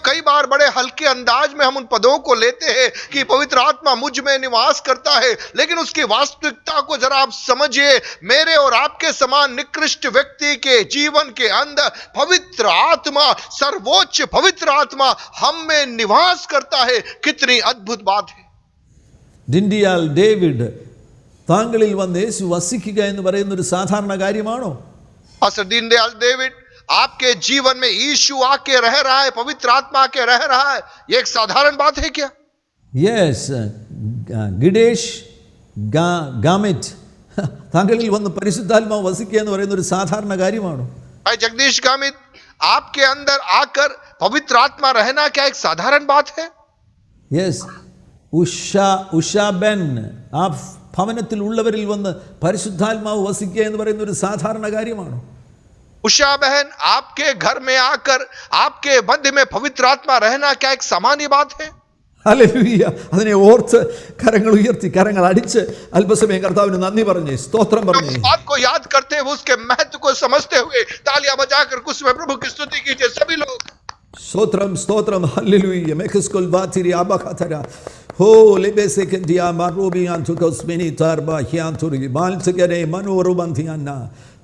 Speaker 2: कई बार बड़े हल्के अंदाज में हम उन पदों को लेते हैं कि पवित्र आत्मा मुझ में निवास करता है, लेकिन उसकी वास्तविकता को जरा आप समझिए. मेरे और आपके समान निकृष्ट व्यक्ति के जीवन के अंदर पवित्र आत्मा, सर्वोच्च पवित्र आत्मा हम में निवास करता है. कितनी अद्भुत बात है.
Speaker 1: ഡിൻഡിയാൽ ഡേവിഡ് താങ്കളിൽ വന്ന് യേശു വസിക്കുക എന്ന് പറയുന്ന ഒരു സാധാരണ കാര്യമാണോ?
Speaker 2: पास्टर दीनदयाल डेविड, आपके जीवन में यीशु आके रह रहा है, पवित्र आत्मा आके रह रहा है, ये एक साधारण बात है क्या?
Speaker 1: യെസ്, ഗിഡേഷ് ഗാമിറ്റ്, താങ്കളിൽ വന്ന് പരിശുദ്ധാത്മാവ് വസിക്കുക എന്ന് പറയുന്ന ഒരു സാധാരണ കാര്യമാണോ?
Speaker 2: भाई जगदीश गामित, आपके अंदर आकर पवित्र आत्मा रहना क्या एक साधारण बात है?
Speaker 1: യെസ്, ഉഷാബെൻ, ആ ഭവനത്തിൽ ഉള്ളവരിൽ വന്ന് പരിശുദ്ധാത്മാവ് വസിക്കുക എന്ന് പറയുന്ന ഒരു സാധാരണ കാര്യമാണോ?
Speaker 2: उषा बहन, आपके घर में आकर आपके मध्य में पवित्र आत्मा रहना क्या एक सामान्य बात है?
Speaker 1: ഹല്ലേലൂയ. അതിനെ ഓർത്ത് കരങ്ങൾ ഉയർത്തി, കരങ്ങൾ അടിച്ച് അല്പസമയം കർത്താവിന് നന്ദി പറഞ്ഞേ, സ്തോത്രം പറഞ്ഞേ.
Speaker 2: उस बात को याद करते हुए, उसके महत्व को समझते हुए तालियां बजाकर कुछ में प्रभु की स्तुति कीजिए सभी लोग.
Speaker 1: സ്തോത്രം, സ്തോത്രം, ഹല്ലേലൂയ. മെഖസ്കുൽ ബാതിരി അബഖതര ഹോ ലിബെസെകന്ദിയ മറൂബിയാൻ തുകസ്മിനി തർബ ഹിയാൻതുരി ബാൽസകരെ മനോറുബന്ധിയന്ന.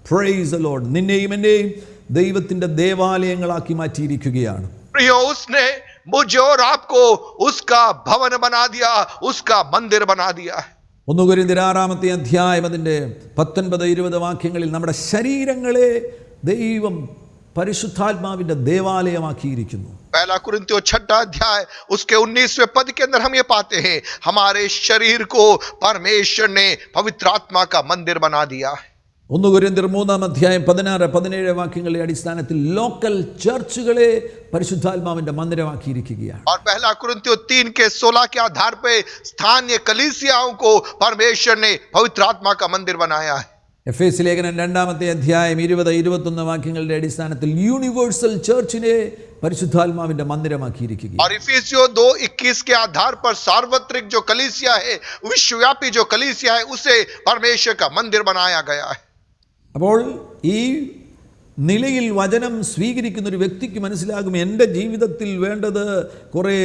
Speaker 1: Praise the Lord. നിന്നെയും എന്നെയും ദൈവത്തിന്റെ ദേവാലയങ്ങളാക്കി മാറ്റിയിരിക്കുകയാണ്.
Speaker 2: प्रियो, उसने मुझे और आपको उसका भवन बना दिया, उसका मंदिर बना दिया है.
Speaker 1: 1 കൊരിന്ത്യർ 6-ാമത്തെ അധ്യായം അതിൻ്റെ 19-20 വാക്യങ്ങളിൽ നമ്മുടെ ശരീരങ്ങളെ ദൈവം പരിശുദ്ധാത്മാവിന്റെ ദേവാലയമാക്കിയിരിക്കുന്നു.
Speaker 2: पहला कुरिन्थियों 6 अध्याय उसके 19वें पद के अंदर हम ये पाते हैं, हमारे शरीर को परमेश्वर ने पवित्र आत्मा का मंदिर बना दिया है.
Speaker 1: 1 കൊരിന്ത്യർ 3-ാം അധ്യായം 16-17 വാക്യങ്ങളുടെ അടിസ്ഥാനത്തിൽ ലോക്കൽ ചർച്ചുകളെ പരിശുദ്ധാത്മാവിന്റെ മന്ദിരമാക്കിയിരിക്കുകയാണ്.
Speaker 2: और पहला कुरिन्थियों 3 के 16 के आधार पे स्थानीय कलीसियाओं को परमेश्वर ने पवित्र आत्मा का मंदिर बनाया है.
Speaker 1: എഫേസ്യ ലേഖനം 2-ാമത്തെ അധ്യായം 20-21 വാക്യങ്ങളുടെ അടിസ്ഥാനത്തിൽ യൂണിവേഴ്സൽ ചർച്ചിനെ പരിശുദ്ധാത്മാവിന്റെ മന്ദിരമാക്കിയിരിക്കുകയാണ്.
Speaker 2: और इफिसियों 2:21 के आधार पर सार्वत्रिक जो कलीसिया है, विश्वव्यापी जो कलीसिया है, उसे परमेश्वर का मंदिर बनाया गया है.
Speaker 1: അപ്പോൾ ഈ നിലയിൽ വചനം സ്വീകരിക്കുന്ന ഒരു വ്യക്തിക്ക് മനസ്സിലാകും, എൻ്റെ ജീവിതത്തിൽ വേണ്ടത് കുറേ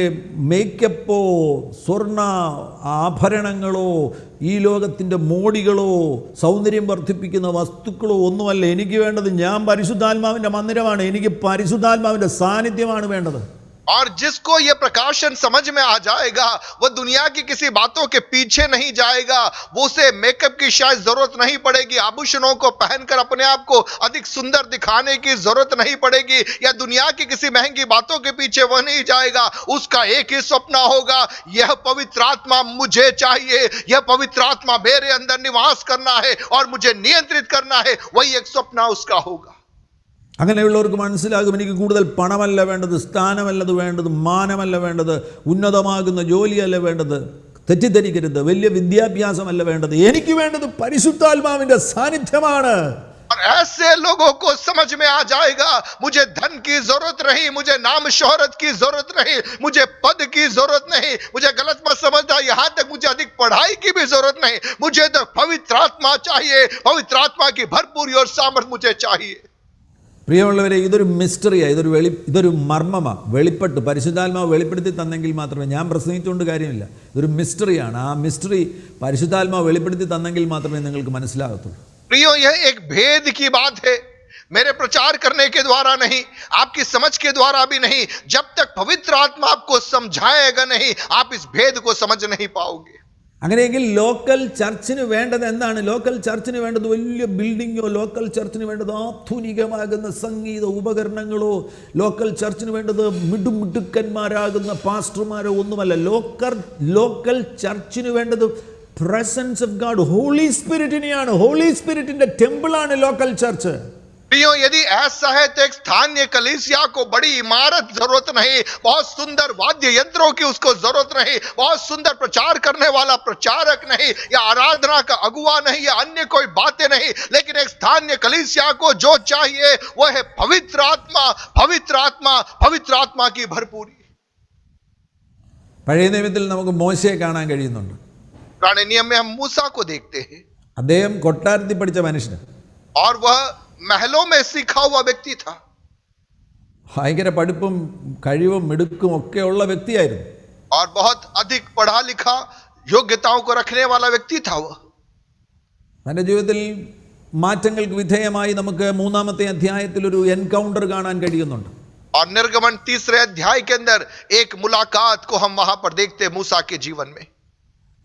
Speaker 1: മേക്കപ്പോ സ്വർണ്ണ ആഭരണങ്ങളോ ഈ ലോകത്തിൻ്റെ മോടികളോ സൗന്ദര്യം വർദ്ധിപ്പിക്കുന്ന വസ്തുക്കളോ ഒന്നുമല്ല. എനിക്ക് വേണ്ടത്, ഞാൻ പരിശുദ്ധാത്മാവിൻ്റെ മന്ദിരമാണ്, എനിക്ക് പരിശുദ്ധാത്മാവിൻ്റെ സാന്നിധ്യമാണ് വേണ്ടത്.
Speaker 2: और जिसको ये प्रकाशन समझ में आ जाएगा, वो दुनिया की किसी बातों के पीछे नहीं जाएगा. वो उसे मेकअप की शायद जरूरत नहीं पड़ेगी, आभूषणों को पहनकर अपने आप को अधिक सुंदर दिखाने की जरूरत नहीं पड़ेगी, या दुनिया की किसी महंगी बातों के पीछे वह नहीं जाएगा. उसका एक ही स्वप्न होगा, यह पवित्र आत्मा मुझे चाहिए, यह पवित्र आत्मा मेरे अंदर निवास करना है और मुझे नियंत्रित करना है. वही एक स्वप्न उसका होगा.
Speaker 1: അങ്ങനെയുള്ളവർക്ക് മനസ്സിലാകും, എനിക്ക് കൂടുതൽ പണമല്ല വേണ്ടത്, സ്ഥാനമല്ലത് വേണ്ടത്, മാനമല്ല വേണ്ടത്, ഉന്നതമാകുന്ന ജോലിയല്ല വേണ്ടത്, തെറ്റിദ്ധരിക്കരുത്, വലിയ വിദ്യാഭ്യാസമല്ല വേണ്ടത്, എനിക്ക് വേണ്ടത് പരിശുദ്ധാത്മാവിന്റെ സാന്നിധ്യമാണ്.
Speaker 2: और ऐसे लोगों को समझ में आ जाएगा, मुझे धन की जरूरत नहीं, मुझे नाम शोहरत की जरूरत नहीं, मुझे पद की जरूरत नहीं, मुझे गलत मत समझना, यहां तक मुझे अधिक पढ़ाई की भी जरूरत नहीं. मुझे तो पवित्र आत्मा चाहिए, पवित्र आत्मा की भरपूरी और सामर्थ मुझे चाहिए.
Speaker 1: പ്രിയമുള്ളവരെ, ഇതൊരു മിസ്റ്ററിയാണ്, ഇതൊരു മർമ്മമാണ്. വെളിപ്പെട്ട് പരിശുദ്ധാത്മാവ് വെളിപ്പെടുത്തി തന്നെങ്കിൽ മാത്രമേ, ഞാൻ പ്രസംഗിച്ചുകൊണ്ട് കാര്യമില്ല, ഇതൊരു മിസ്റ്ററിയാണ്. ആ മിസ്റ്ററി പരിശുദ്ധാത്മാവ് വെളിപ്പെടുത്തി തന്നെങ്കിൽ മാത്രമേ നിങ്ങൾക്ക് മനസ്സിലാകത്തുള്ളൂ.
Speaker 2: प्रियो, यह एक भेद की बात है, मेरे प्रचार करने के द्वारा नहीं, आपकी समझ के द्वारा भी नहीं. जब तक पवित्र आत्मा आपको समझाएगा नहीं, आप इस भेद को समझ नहीं पाओगे.
Speaker 1: അങ്ങനെയെങ്കിൽ ലോക്കൽ ചർച്ചിന് വേണ്ടത് എന്താണ്? ലോക്കൽ ചർച്ചിന് വേണ്ടത് വലിയ ബിൽഡിങ്ങോ, ലോക്കൽ ചർച്ചിന് വേണ്ടത് ആധുനികമാകുന്ന സംഗീത ഉപകരണങ്ങളോ, ലോക്കൽ ചർച്ചിന് വേണ്ടത് മിടുക്കന്മാരാകുന്ന പാസ്റ്റർമാരോ ഒന്നുമല്ല. ലോക്കൽ ചർച്ചിന് വേണ്ടത് പ്രസൻസ് ഓഫ് ഗാഡ്, ഹോളി സ്പിരിറ്റിനെയാണ്. ഹോളി സ്പിരിറ്റിന്റെ ടെമ്പിളാണ് ലോക്കൽ ചർച്ച്.
Speaker 2: प्रियो, यदि ऐसा है तो एक स्थानीय कलीसिया को बड़ी इमारत जरूरत नहीं, बहुत सुंदर वाद्य यंत्रों की उसको जरूरत नहीं, बहुत सुंदर प्रचार करने वाला प्रचारक नहीं, या आराधना का अगुवा नहीं, या अन्य कोई बातें नहीं. लेकिन एक स्थानीय कलीसिया को जो चाहिए वो है पवित्र आत्मा, पवित्र आत्मा, पवित्र आत्मा की भरपूरी.
Speaker 1: പഴയ നിയമത്തിൽ നമുക്ക് മോശയെ കാണാൻ കഴിയുന്നുണ്ട്.
Speaker 2: पुराने नियम में हम मूसा को देखते हैं,
Speaker 1: അദ്ദേഹം കൊട്ടാരത്തിൽ പഠിച്ച മനുഷ്യൻ,
Speaker 2: और वह महलों में सीखा हुआ व्यक्ति था.
Speaker 1: ഭയങ്കര പഠിപ്പും കഴിവും മിടുക്കും ഒക്കെ ഉള്ള വ്യക്തിയായിരുന്നു.
Speaker 2: और बहुत अधिक पढ़ा लिखा योग्यताओं को रखने वाला व्यक्ति था वह.
Speaker 1: തൻ്റെ ജീവിതത്തിൽ മാറ്റങ്ങൾക്ക് വിധേയമായി നമുക്ക് 3-ാമത്തെ അധ്യായത്തിൽ ഒരു എൻകൗണ്ടർ കാണാൻ കഴിയുന്നുണ്ട്.
Speaker 2: और निर्गमन 3 अध्याय के अंदर एक मुलाकात को हम वहां पर देखते हैं मूसा के जीवन में.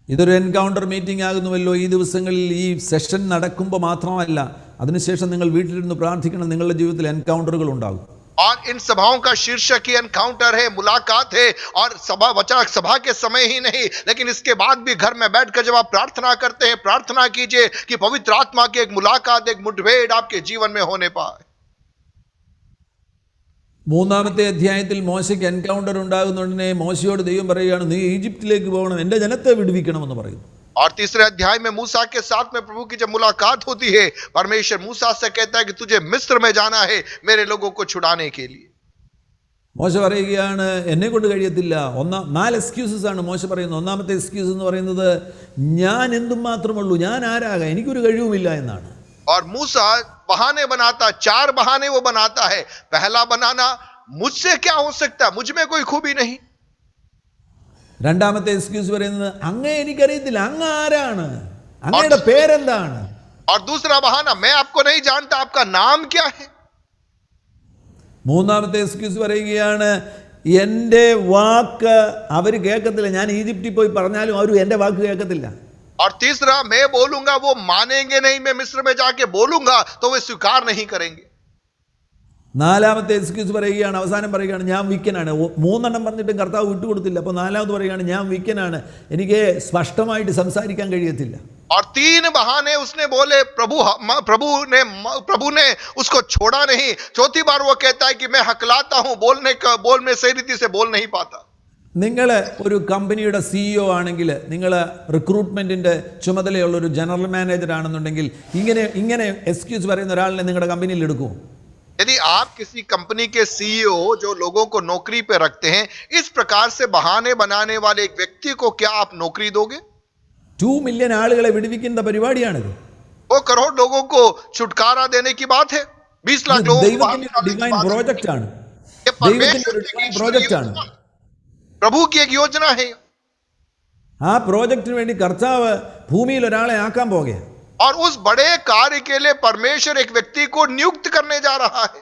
Speaker 1: ഇതൊരു എൻകൗണ്ടർ മീറ്റിംഗ് ആകുന്നുവല്ലോ. ഈ ദിവസങ്ങളിൽ ഈ സെഷൻ നടക്കുമ്പോൾ മാത്രമല്ല, അതിനുശേഷം നിങ്ങൾ വീട്ടിലിരുന്ന് പ്രാർത്ഥിക്കണം. നിങ്ങളുടെ ജീവിതത്തിൽ എൻകൗണ്ടറുകൾ ഉണ്ടാകും.
Speaker 2: और इन सभाओं का शीर्षक ही एनकाउंटर है, मुलाकात है। और सभा के समय ही नहीं, लेकिन इसके बाद भी घर में बैठकर जब आप प्रार्थना करते हैं, प्रार्थना कीजिए कि पवित्र आत्मा की एक मुलाकात, एक मुठभेड़ आपके जीवन में होने पाए।
Speaker 1: മൂന്നാമത്തെ അധ്യായത്തിൽ മോശയ്ക്ക് എൻകൗണ്ടർ ഉണ്ടാകുന്നുടനെ മോശയോട് ദൈവം പറയുകയാണ്, നീ ഈജിപ്തിലേക്ക് പോകണം, എൻ്റെ ജനത്തെ വിടുവിക്കണമെന്ന് പറയുന്നു.
Speaker 2: और तीसरे अध्याय में मूसा के साथ में प्रभु की जब मुलाकात होती है, परमेश्वर मूसा से कहता है कि तुझे मिस्र में जाना है मेरे लोगों को छुड़ाने के लिए।
Speaker 1: മോശ പറയുകയാണ്, എന്നെ കൊണ്ട് കഴിയത്തില്ല. 4 എക്സ്ക്യൂസസ് ആണ് മോശ പറയുന്നത്. ഒന്നാമത്തെ എക്സ്ക്യൂസ് എന്ന് പറയുന്നത്, ഞാൻ എന്തും മാത്രമുള്ളൂ, ഞാൻ ആരാകാം, എനിക്കൊരു കഴിവുമില്ല എന്നാണ്.
Speaker 2: और मूसा बहाने बनाता, 4 बहाने वो बनाता है। पहला बनाना, मुझसे क्या हो सकता, मुझ में कोई खूबी नहीं।
Speaker 1: രണ്ടാമത്തെ എക്സ്ക്യൂസ് പറയുന്നത്, അങ്ങേ എനിക്കറിയത്തില്ല, അങ്ങ് ആരാണ്, അങ്ങയുടെ പേരെന്താണ്.
Speaker 2: और दूसरा बहाना, मैं आपको नहीं जानता, आपका नाम क्या है।
Speaker 1: മൂന്നാമത്തെ എക്സ്ക്യൂസ് പറയുകയാണ്, എൻ്റെ വാക്ക് അവർ കേൾക്കത്തില്ല, ഞാൻ ഈജിപ്തിൽ പോയി പറഞ്ഞാലും അവർ എൻ്റെ വാക്ക് കേൾക്കത്തില്ല.
Speaker 2: और तीसरा, मैं बोलूंगा वो मानेंगे नहीं, मैं मिस्र में जाके बोलूंगा तो वे स्वीकार नहीं करेंगे।
Speaker 1: നാലാമത്തെ എക്സ്ക്യൂസ് പറയുകയാണ്, അവസാനം പറയുകയാണ്, ഞാൻ വിക്കനാണ്. 3 എണ്ണം പറഞ്ഞിട്ടും കർത്താവ് വിട്ടുകൊടുത്തില്ല. അപ്പോൾ നാലാമത് പറയുകയാണ്, ഞാൻ വിക്കനാണ്, എനിക്ക് സ്പഷ്ടമായിട്ട് സംസാരിക്കാൻ കഴിയത്തില്ല.
Speaker 2: और 3 बहाने उसने बोले, प्रभु ने उसको छोड़ा नहीं। चौथी बार वो कहता है कि मैं हकलाता हूं, बोल में सही रीति से बोल नहीं पाता।
Speaker 1: നിങ്ങൾ ഒരു കമ്പനിയുടെ CEO ആണെങ്കിൽ, നിങ്ങൾ റിക്രൂട്ട്മെൻറ്റിൻ്റെ ചുമതലയുള്ള ഒരു ജനറൽ മാനേജർ ആണെന്നുണ്ടെങ്കിൽ ഇങ്ങനെ എക്സ്ക്യൂസ് പറയുന്ന ഒരാളിനെ നിങ്ങളുടെ കമ്പനിയിൽ എടുക്കുമോ?
Speaker 2: यदि आप किसी कंपनी के CEO जो लोगों को नौकरी पे रखते हैं, इस प्रकार से बहाने बनाने वाले एक व्यक्ति को क्या आप नौकरी दोगे?
Speaker 1: 2 മില്യൺ ആളുകളെ വിടുവിക്കുന്ന പരിപാടിയാണിത്.
Speaker 2: 2 करोड़ लोगों को छुटकारा देने की बात है। 20 लाख लोगों को
Speaker 1: ദൈവത്തിന്റെ ഡിവൈൻ പ്രോജക്റ്റ് ആണ്.
Speaker 2: ये
Speaker 1: ദൈവത്തിന്റെ
Speaker 2: परमेश्वर
Speaker 1: ഡിവൈൻ
Speaker 2: की
Speaker 1: പ്രോജക്റ്റ് ആണ്.
Speaker 2: प्रभु की एक योजना है।
Speaker 1: ആ പ്രോജക്റ്റിന് വേണ്ടി കർത്താവ് ഭൂമിയിൽ ഒരാളെ ആക്കാൻ പോകുകയാണ്.
Speaker 2: और उस बड़े कार्य के लिए परमेश्वर एक व्यक्ति को नियुक्त करने जा रहा है।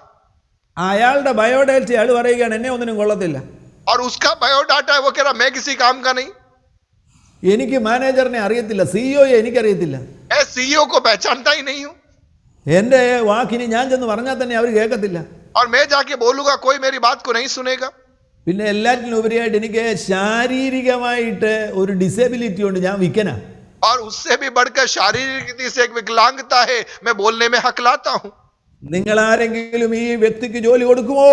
Speaker 1: അയാളുടെ ബയോഡേറ്റ അയാൾ പറയുകയാണ്, എന്നെ ഒന്നിനും കൊള്ളത്തില്ല,
Speaker 2: और उसका बायोडाटा है, वो कह रहा मैं किसी काम का नहीं,
Speaker 1: എനിക്ക് മാനേജറിനെ അറിയത്തില്ല, സിഇഒയെ എനിക്കറിയത്തില്ല,
Speaker 2: मैं सीईओ को पहचानता ही नहीं हूं,
Speaker 1: എൻ്റെ വാക്കിനി ഞാൻ ചെന്ന് പറഞ്ഞാൽ തന്നെ അവർ കേൾക്കത്തില്ല.
Speaker 2: और मैं जाके बोलूंगा कोई मेरी बात को नहीं सुनेगा।
Speaker 1: പിന്നെ എല്ലാറ്റിനും ഉപരിയായിട്ട് എനിക്ക് ശാരീരികമായിട്ട് ഒരു ഡിസേബിലിറ്റി ഉണ്ട്, ഞാൻ വിക്കനാ.
Speaker 2: और उससे भी बढ़कर शारीरिक रीति से एक विकलांगता है, मैं बोलने में हकलाता हूं।
Speaker 1: നിങ്ങൾ ആരെങ്കിലും ഈ വ്യക്തിക്ക് ജോലി കൊടുക്കുമോ?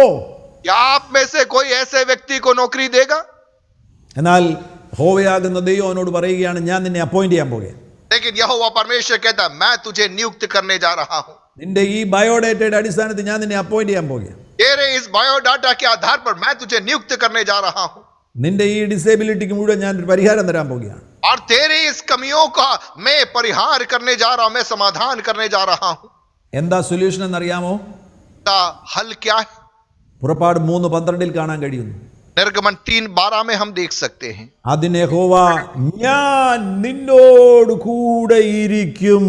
Speaker 2: क्या आप में से कोई ऐसे व्यक्ति को नौकरी देगा?
Speaker 1: എന്നാൽ യഹോവയാകുന്ന ദൈവം അവനോട് പറയുകയാണ്, ഞാൻ നിന്നെ അപ്പോയിന്റ് ചെയ്യാൻ പോകുകയാണ്.
Speaker 2: लेकिन यहोवा परमेश्वर कहता है, मैं तुझे नियुक्त करने जा रहा हूं।
Speaker 1: നിന്റെ ഈ ബയോഡേറ്റയുടെ അടിസ്ഥാനത്തിൽ ഞാൻ നിന്നെ അപ്പോയിന്റ് ചെയ്യാൻ പോകുകയാണ്.
Speaker 2: तेरे इस बायोडाटा के आधार पर मैं तुझे नियुक्त करने जा रहा हूं।
Speaker 1: നിന്റെ ഈ ഡിസേബിലിറ്റിക്ക് മുഴുവൻ ഞാൻ ഒരു പരിഹാരം തരാൻ പോകുകയാണ്.
Speaker 2: और तेरे इस कमियों का मैं परिहार करने जा रहा हूं, मैं समाधान करने जा रहा हूं।
Speaker 1: എന്താ സൊല്യൂഷൻ എന്നറിയാമോ?
Speaker 2: हल क्या है?
Speaker 1: പുറപ്പാട് 3:12 കാണാൻ കഴിയുന്നു.
Speaker 2: निर्गमन 3:12 में हम देख सकते हैं,
Speaker 1: അതിന് യഹോവ, ഞാൻ നിന്നോട് കൂടെ ഇരിക്കും.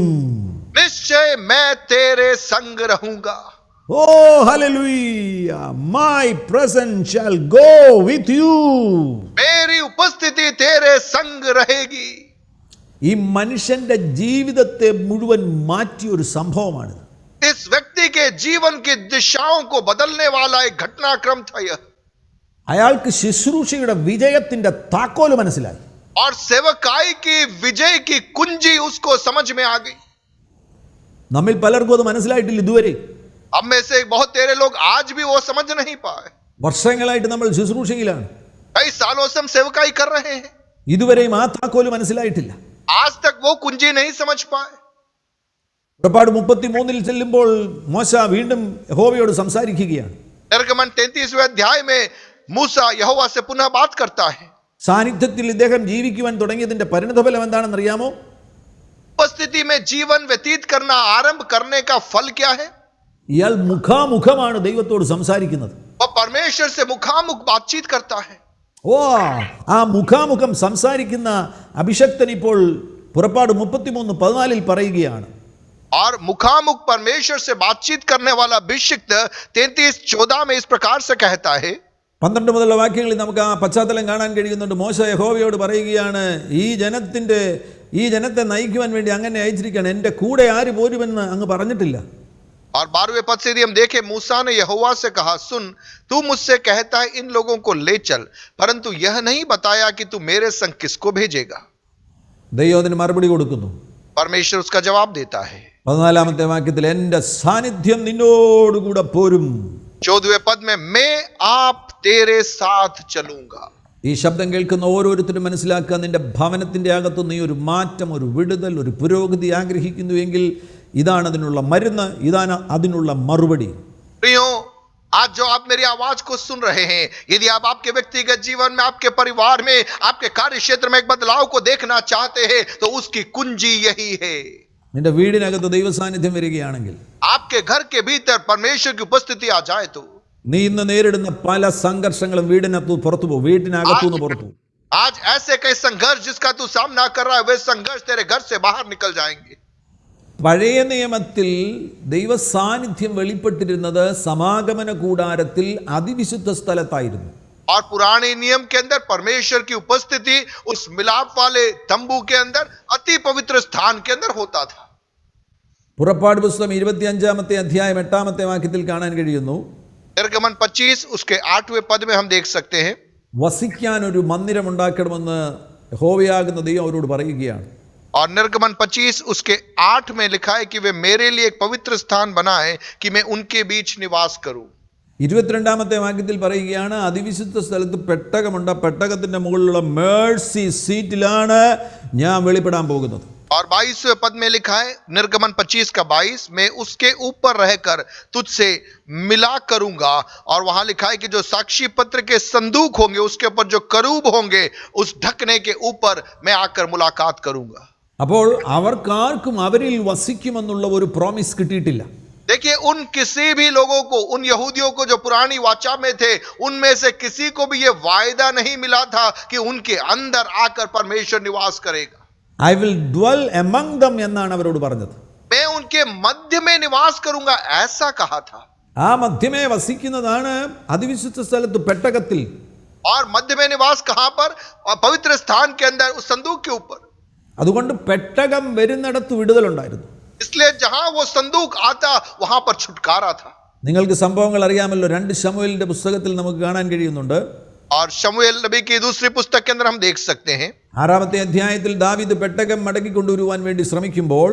Speaker 2: निश्चय मैं तेरे संग रहूंगा।
Speaker 1: ഓ hallelujah, my presence shall go with you.
Speaker 2: मेरी उपस्थिति तेरे संग रहेगी।
Speaker 1: ഈ മനുഷ്യന്റെ ജീവിതത്തെ മുഴുവൻ മാറ്റിയ ഒരു സംഭവമാണ്.
Speaker 2: इस व्यक्ति के जीवन की दिशाओं को बदलने वाला एक घटनाक्रम था यह।
Speaker 1: അയാൾക്ക് ശുശ്രൂഷയുടെ വിജയത്തിന്റെ താക്കോല് മനസ്സിലായി.
Speaker 2: और सेवकाई की विजय की कुंजी उसको समझ में आ गई।
Speaker 1: നമ്മിൽ പലർക്കും അത് മനസ്സിലായിട്ടില്ല ഇതുവരെ.
Speaker 2: अब में से बहुत तेरे लोग आज भी वो समझ नहीं पाए।
Speaker 1: വർഷങ്ങളായിട്ട് നമ്മൾ ശുശ്രൂഷയിലാണ്,
Speaker 2: कई सालों से हम सेवकाई कर रहे हैं,
Speaker 1: ഇതുവരെയും ആ താക്കോല് മനസ്സിലായിട്ടില്ല.
Speaker 2: आज तक वो कुंजी नहीं समझ पाए।
Speaker 1: പുറപ്പാട് 33 ചെല്ലുമ്പോൾ മോശ വീണ്ടും യഹോവയോട് സംസാരിക്കുകയാണ്.
Speaker 2: निर्गमन 33वें अध्याय में मूसा यहोवा से पुनः बात करता है।
Speaker 1: സാന്നിധ്യത്തിൽ ഇദ്ദേഹം ജീവിക്കുവാൻ തുടങ്ങിയതിന്റെ പരിണതഫലം എന്താണെന്ന് അറിയാമോ?
Speaker 2: उपस्थिति में जीवन व्यतीत करना आरंभ करने का फल क्या है?
Speaker 1: ഇയാൾ മുഖാമുഖമാണ് ദൈവത്തോട് സംസാരിക്കുന്നത്.
Speaker 2: वह परमेश्वर से मुखामुख बातचीत करता है।
Speaker 1: ഓ, ആ മുഖാമുഖം സംസാരിക്കുന്ന അഭിഷക്തൻ ഇപ്പോൾ പുറപ്പാട് 33:14 പറയുകയാണ്.
Speaker 2: और मुखामुख परमेश्वर से बातचीत करने वाला अभिषिक्त 33:14 में इस प्रकार से कहता है,
Speaker 1: 12 മുതലുള്ള വാക്യങ്ങളിൽ നമുക്ക് ആ പശ്ചാത്തലം കാണാൻ കഴിയുന്നുണ്ട്. മോശ യഹോവയോട് പറയുകയാണ്, ഈ ജനത്തെ നയിക്കുവാൻ വേണ്ടി അങ്ങനെ അയച്ചിരിക്കുകയാണ്, എൻ്റെ കൂടെ ആര് പോരുമെന്ന് അങ്ങ് പറഞ്ഞിട്ടില്ല.
Speaker 2: और 12वें पद से यदि हम देखें, मूसा ने यहोवा से कहा, सुन, तू मुझसे कहता है इन लोगों को ले चल, परंतु यह नहीं बताया कि तू मेरे संग किसको भेजेगा.
Speaker 1: ദൈവം അതിന് മറുപടി കൊടുക്കുന്നു.
Speaker 2: परमेश्वर उसका जवाब देता है.
Speaker 1: 14ാമത്തെ വാക്യത്തിൽ എൻ്റെ സാന്നിധ്യം നിന്നോടുകൂടെ പോരും.
Speaker 2: 14वें पद में मैं आप तेरे साथ चलूंगा.
Speaker 1: ഈ ശബ്ദം കേൾക്കുന്ന ഓരോരുത്തരും മനസ്സിലാക്കുക, നിന്റെ ഭവനത്തിൻ്റെ അകത്ത് നീ ഒരു മാറ്റം, ഒരു വിടുതൽ, ഒരു പുരോഗതി ആഗ്രഹിക്കുന്നുവെങ്കിൽ ഇതാണ് അതിനുള്ള മരുന്ന്, ഇതാണ് അതിനുള്ള മറുപടി.
Speaker 2: प्रियो, आज जो आप मेरी आवाज को सुन रहे हैं, यदि आप आपके व्यक्तिगत जीवन में, आपके परिवार में, आपके कार्य क्षेत्र में एक बदलाव को देखना चाहते हैं, तो उसकी कुंजी यही है.
Speaker 1: നിന്റെ വീടിനകത്ത് ദൈവ സാന്നിധ്യം വരികയാണെങ്കിൽ,
Speaker 2: आपके घर के भीतर परमेश्वर की उपस्थिति आ जाए, तो
Speaker 1: നീ ഇന്ന് നേരിടുന്ന പല സംഘർഷങ്ങളും വീടിനകത്തു പുറത്തു പോകും, വീട്ടിനകത്തുനിന്ന് പുറത്തു പോകും.
Speaker 2: आज ऐसे कई संघर्ष जिसका तू सामना कर रहा है, वे संघर्ष तेरे घर से बाहर निकल जाएंगे.
Speaker 1: പഴയ നിയമത്തിൽ ദൈവ സാന്നിധ്യം വെളിപ്പെട്ടിരുന്നത് സമാഗമന കൂടാരത്തിൽ അതിവിശുദ്ധ സ്ഥലത്തായിരുന്നു.
Speaker 2: और पुराने नियम के अंदर परमेश्वर की उपस्थिति उस मिलाप वाले तंबू के अंदर अति पवित्र स्थान के अंदर होता था.
Speaker 1: പുറപ്പാട് പുസ്തകം 25ാമത്തെ അധ്യായം 8ാമത്തെ വാക്യത്തിൽ കാണാൻ കഴിയുന്നു,
Speaker 2: निर्गमन 25 उसके 8वें पद में हम देख सकते हैं,
Speaker 1: വസിക്കാൻ ഒരു മന്ദിരം ഉണ്ടാക്കണമെന്ന് യഹോവയാകുന്ന ദൈവം അവരോട് പറയുകയാണ്.
Speaker 2: और निर्गमन 25 उसके 8 में लिखा है कि वे मेरे लिए एक पवित्र स्थान बनाए कि मैं उनके बीच निवास करूं.
Speaker 1: 22ാമത്തെ വാക്യത്തിൽ പറയുകയാണ്, അതിവിശുദ്ധ സ്ഥലത്ത് പെട്ടകമുണ്ട്, പെട്ടകത്തിന്റെ മുകളിലുള്ള മേഴ്സി സീറ്റിലാണ് ഞാൻ വെളിപ്പെടാൻ പോകുന്നത്.
Speaker 2: और 22वें पद में लिखा है, निर्गमन 25 का 22, मैं उसके ऊपर रहकर तुझसे मिला करूंगा. और वहां लिखा है कि जो साक्षी पत्र के संदूक होंगे, उसके ऊपर जो करूब होंगे, उस ढकने के ऊपर मैं आकर मुलाकात करूंगा.
Speaker 1: അപ്പോൾ അവർക്കാർക്കും അവരിൽ വസിക്കുമെന്നുള്ള ഒരു പ്രോമിസ് കിട്ടിയിട്ടില്ല.
Speaker 2: देखिए, उन किसी भी लोगों को, उन यहूदियों को जो पुरानी वाचा में थे, उनमें से किसी को भी यह वायदा नहीं मिला था कि उनके अंदर आकर परमेश्वर निवास करेगा.
Speaker 1: I will dwell among them എന്നാണ് അവരോട് പറഞ്ഞത്.
Speaker 2: मैं उनके मध्य में निवास करूंगा, ऐसा कहा था.
Speaker 1: ആ മധ്യമേ വസിക്കുന്നതാണ് അതിവിശുദ്ധ സ്ഥലത്ത് പെട്ടകത്തിൽ.
Speaker 2: और मध्य में निवास कहां पर? और पवित्र स्थान के अंदर, उस संदूक के ऊपर.
Speaker 1: അതുകൊണ്ട് പെട്ടകം വരുന്നിടത്ത് വിടുതലുണ്ടായിരുന്നു.
Speaker 2: इसलिए जहां वो संदूक आता, वहां पर छुटकारा था.
Speaker 1: നിങ്ങൾക്ക് സംഭവങ്ങൾ അറിയാമല്ലോ, 2 ശമൂവേലിന്റെ പുസ്തകത്തിൽ നമുക്ക് കാണാൻ കഴിയുന്നുണ്ട്.
Speaker 2: और शमूएल नबी की दूसरी पुस्तक के अंदर हम देख सकते हैं,
Speaker 1: 6ാമത്തെ അധ്യായത്തിൽ ദാവീദ് പെട്ടകം മടക്കി കൊണ്ടുവരുവാൻ വേണ്ടി ശ്രമിക്കുമ്പോൾ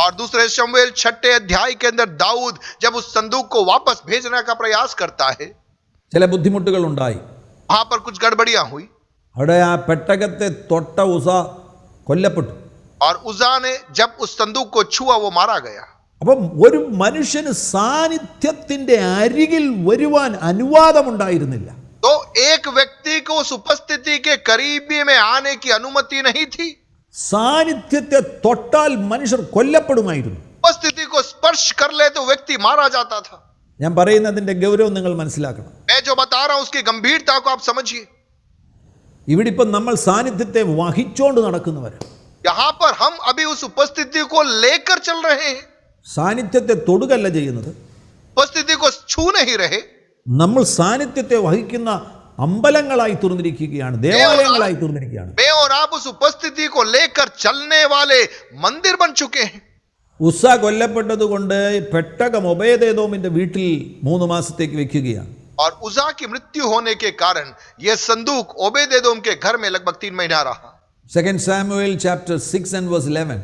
Speaker 2: और दूसरे शमूएल 6 अध्याय के अंदर दाऊद जब उस संदूक को वापस भेजने का प्रयास करता है,
Speaker 1: ചില ബുദ്ധിമുട്ടുകൾ ഉണ്ടായി.
Speaker 2: वहां पर कुछ गड़बड़ियां हुई.
Speaker 1: അവിടെ ആ പെട്ടകത്തെ തൊട്ട ഉസ കൊല്ലപ്പെട്ടു.
Speaker 2: और उजा ने जब उस संदूक को छुआ, वो मारा गया.
Speaker 1: അപ്പം ഒരു മനുഷ്യന് സാന്നിധ്യത്തിന്റെ അരികിൽ വരുവാൻ അനുവാദമുണ്ടായിരുന്നില്ല.
Speaker 2: तो एक व्यक्ति को उस उपस्थिति के करीबी में आने की अनुमति नहीं थी.
Speaker 1: സാന്നിധ്യത്തെ തൊട്ടാൽ മനുഷ്യർ കൊല്ലപ്പെടുമായിരുന്നു.
Speaker 2: उपस्थिति को स्पर्श कर ले तो व्यक्ति मारा जाता था.
Speaker 1: ഞാൻ പറയുന്നതിന്റെ ഗൗരവം നിങ്ങൾ മനസ്സിലാക്കണം.
Speaker 2: मैं जो बता रहा हूं उसकी गंभीरता को आप समझिए.
Speaker 1: ഇവിടെ ഇപ്പം നമ്മൾ സാന്നിധ്യത്തെ വഹിച്ചോണ്ട് നടക്കുന്നവരാണ്.
Speaker 2: यहां पर हम अभी उस उपस्थिति को लेकर चल रहे हैं,
Speaker 1: സാന്നിധ്യത്തെ തൊടുകല്ല ചെയ്യുന്നത്.
Speaker 2: उपस्थिति को छू नहीं रहे.
Speaker 1: നമ്മൾ സാന്നിധ്യത്തെ വഹിക്കുന്ന അമ്പലങ്ങളായി തീർന്നിരിക്കുകയാണ്, ദേവാലയങ്ങളായി തീർന്നിരിക്കുകയാണ്.
Speaker 2: मैं और आप उस उपस्थिति को लेकर चलने वाले मंदिर बन चुके हैं.
Speaker 1: ഉസ്സ കൊല്ലപ്പെട്ടത് കൊണ്ട് പെട്ടകം ഒബേദേദോമിന്റെ വീട്ടിൽ 3 മാസത്തേക്ക് വെക്കുകയാണ്.
Speaker 2: और उजा की मृत्यु होने के कारण यह संदूक ओबेदेदोम के घर में लगभग 3 महीना रहा.
Speaker 1: 2 Samuel chapter 6 and verse 11.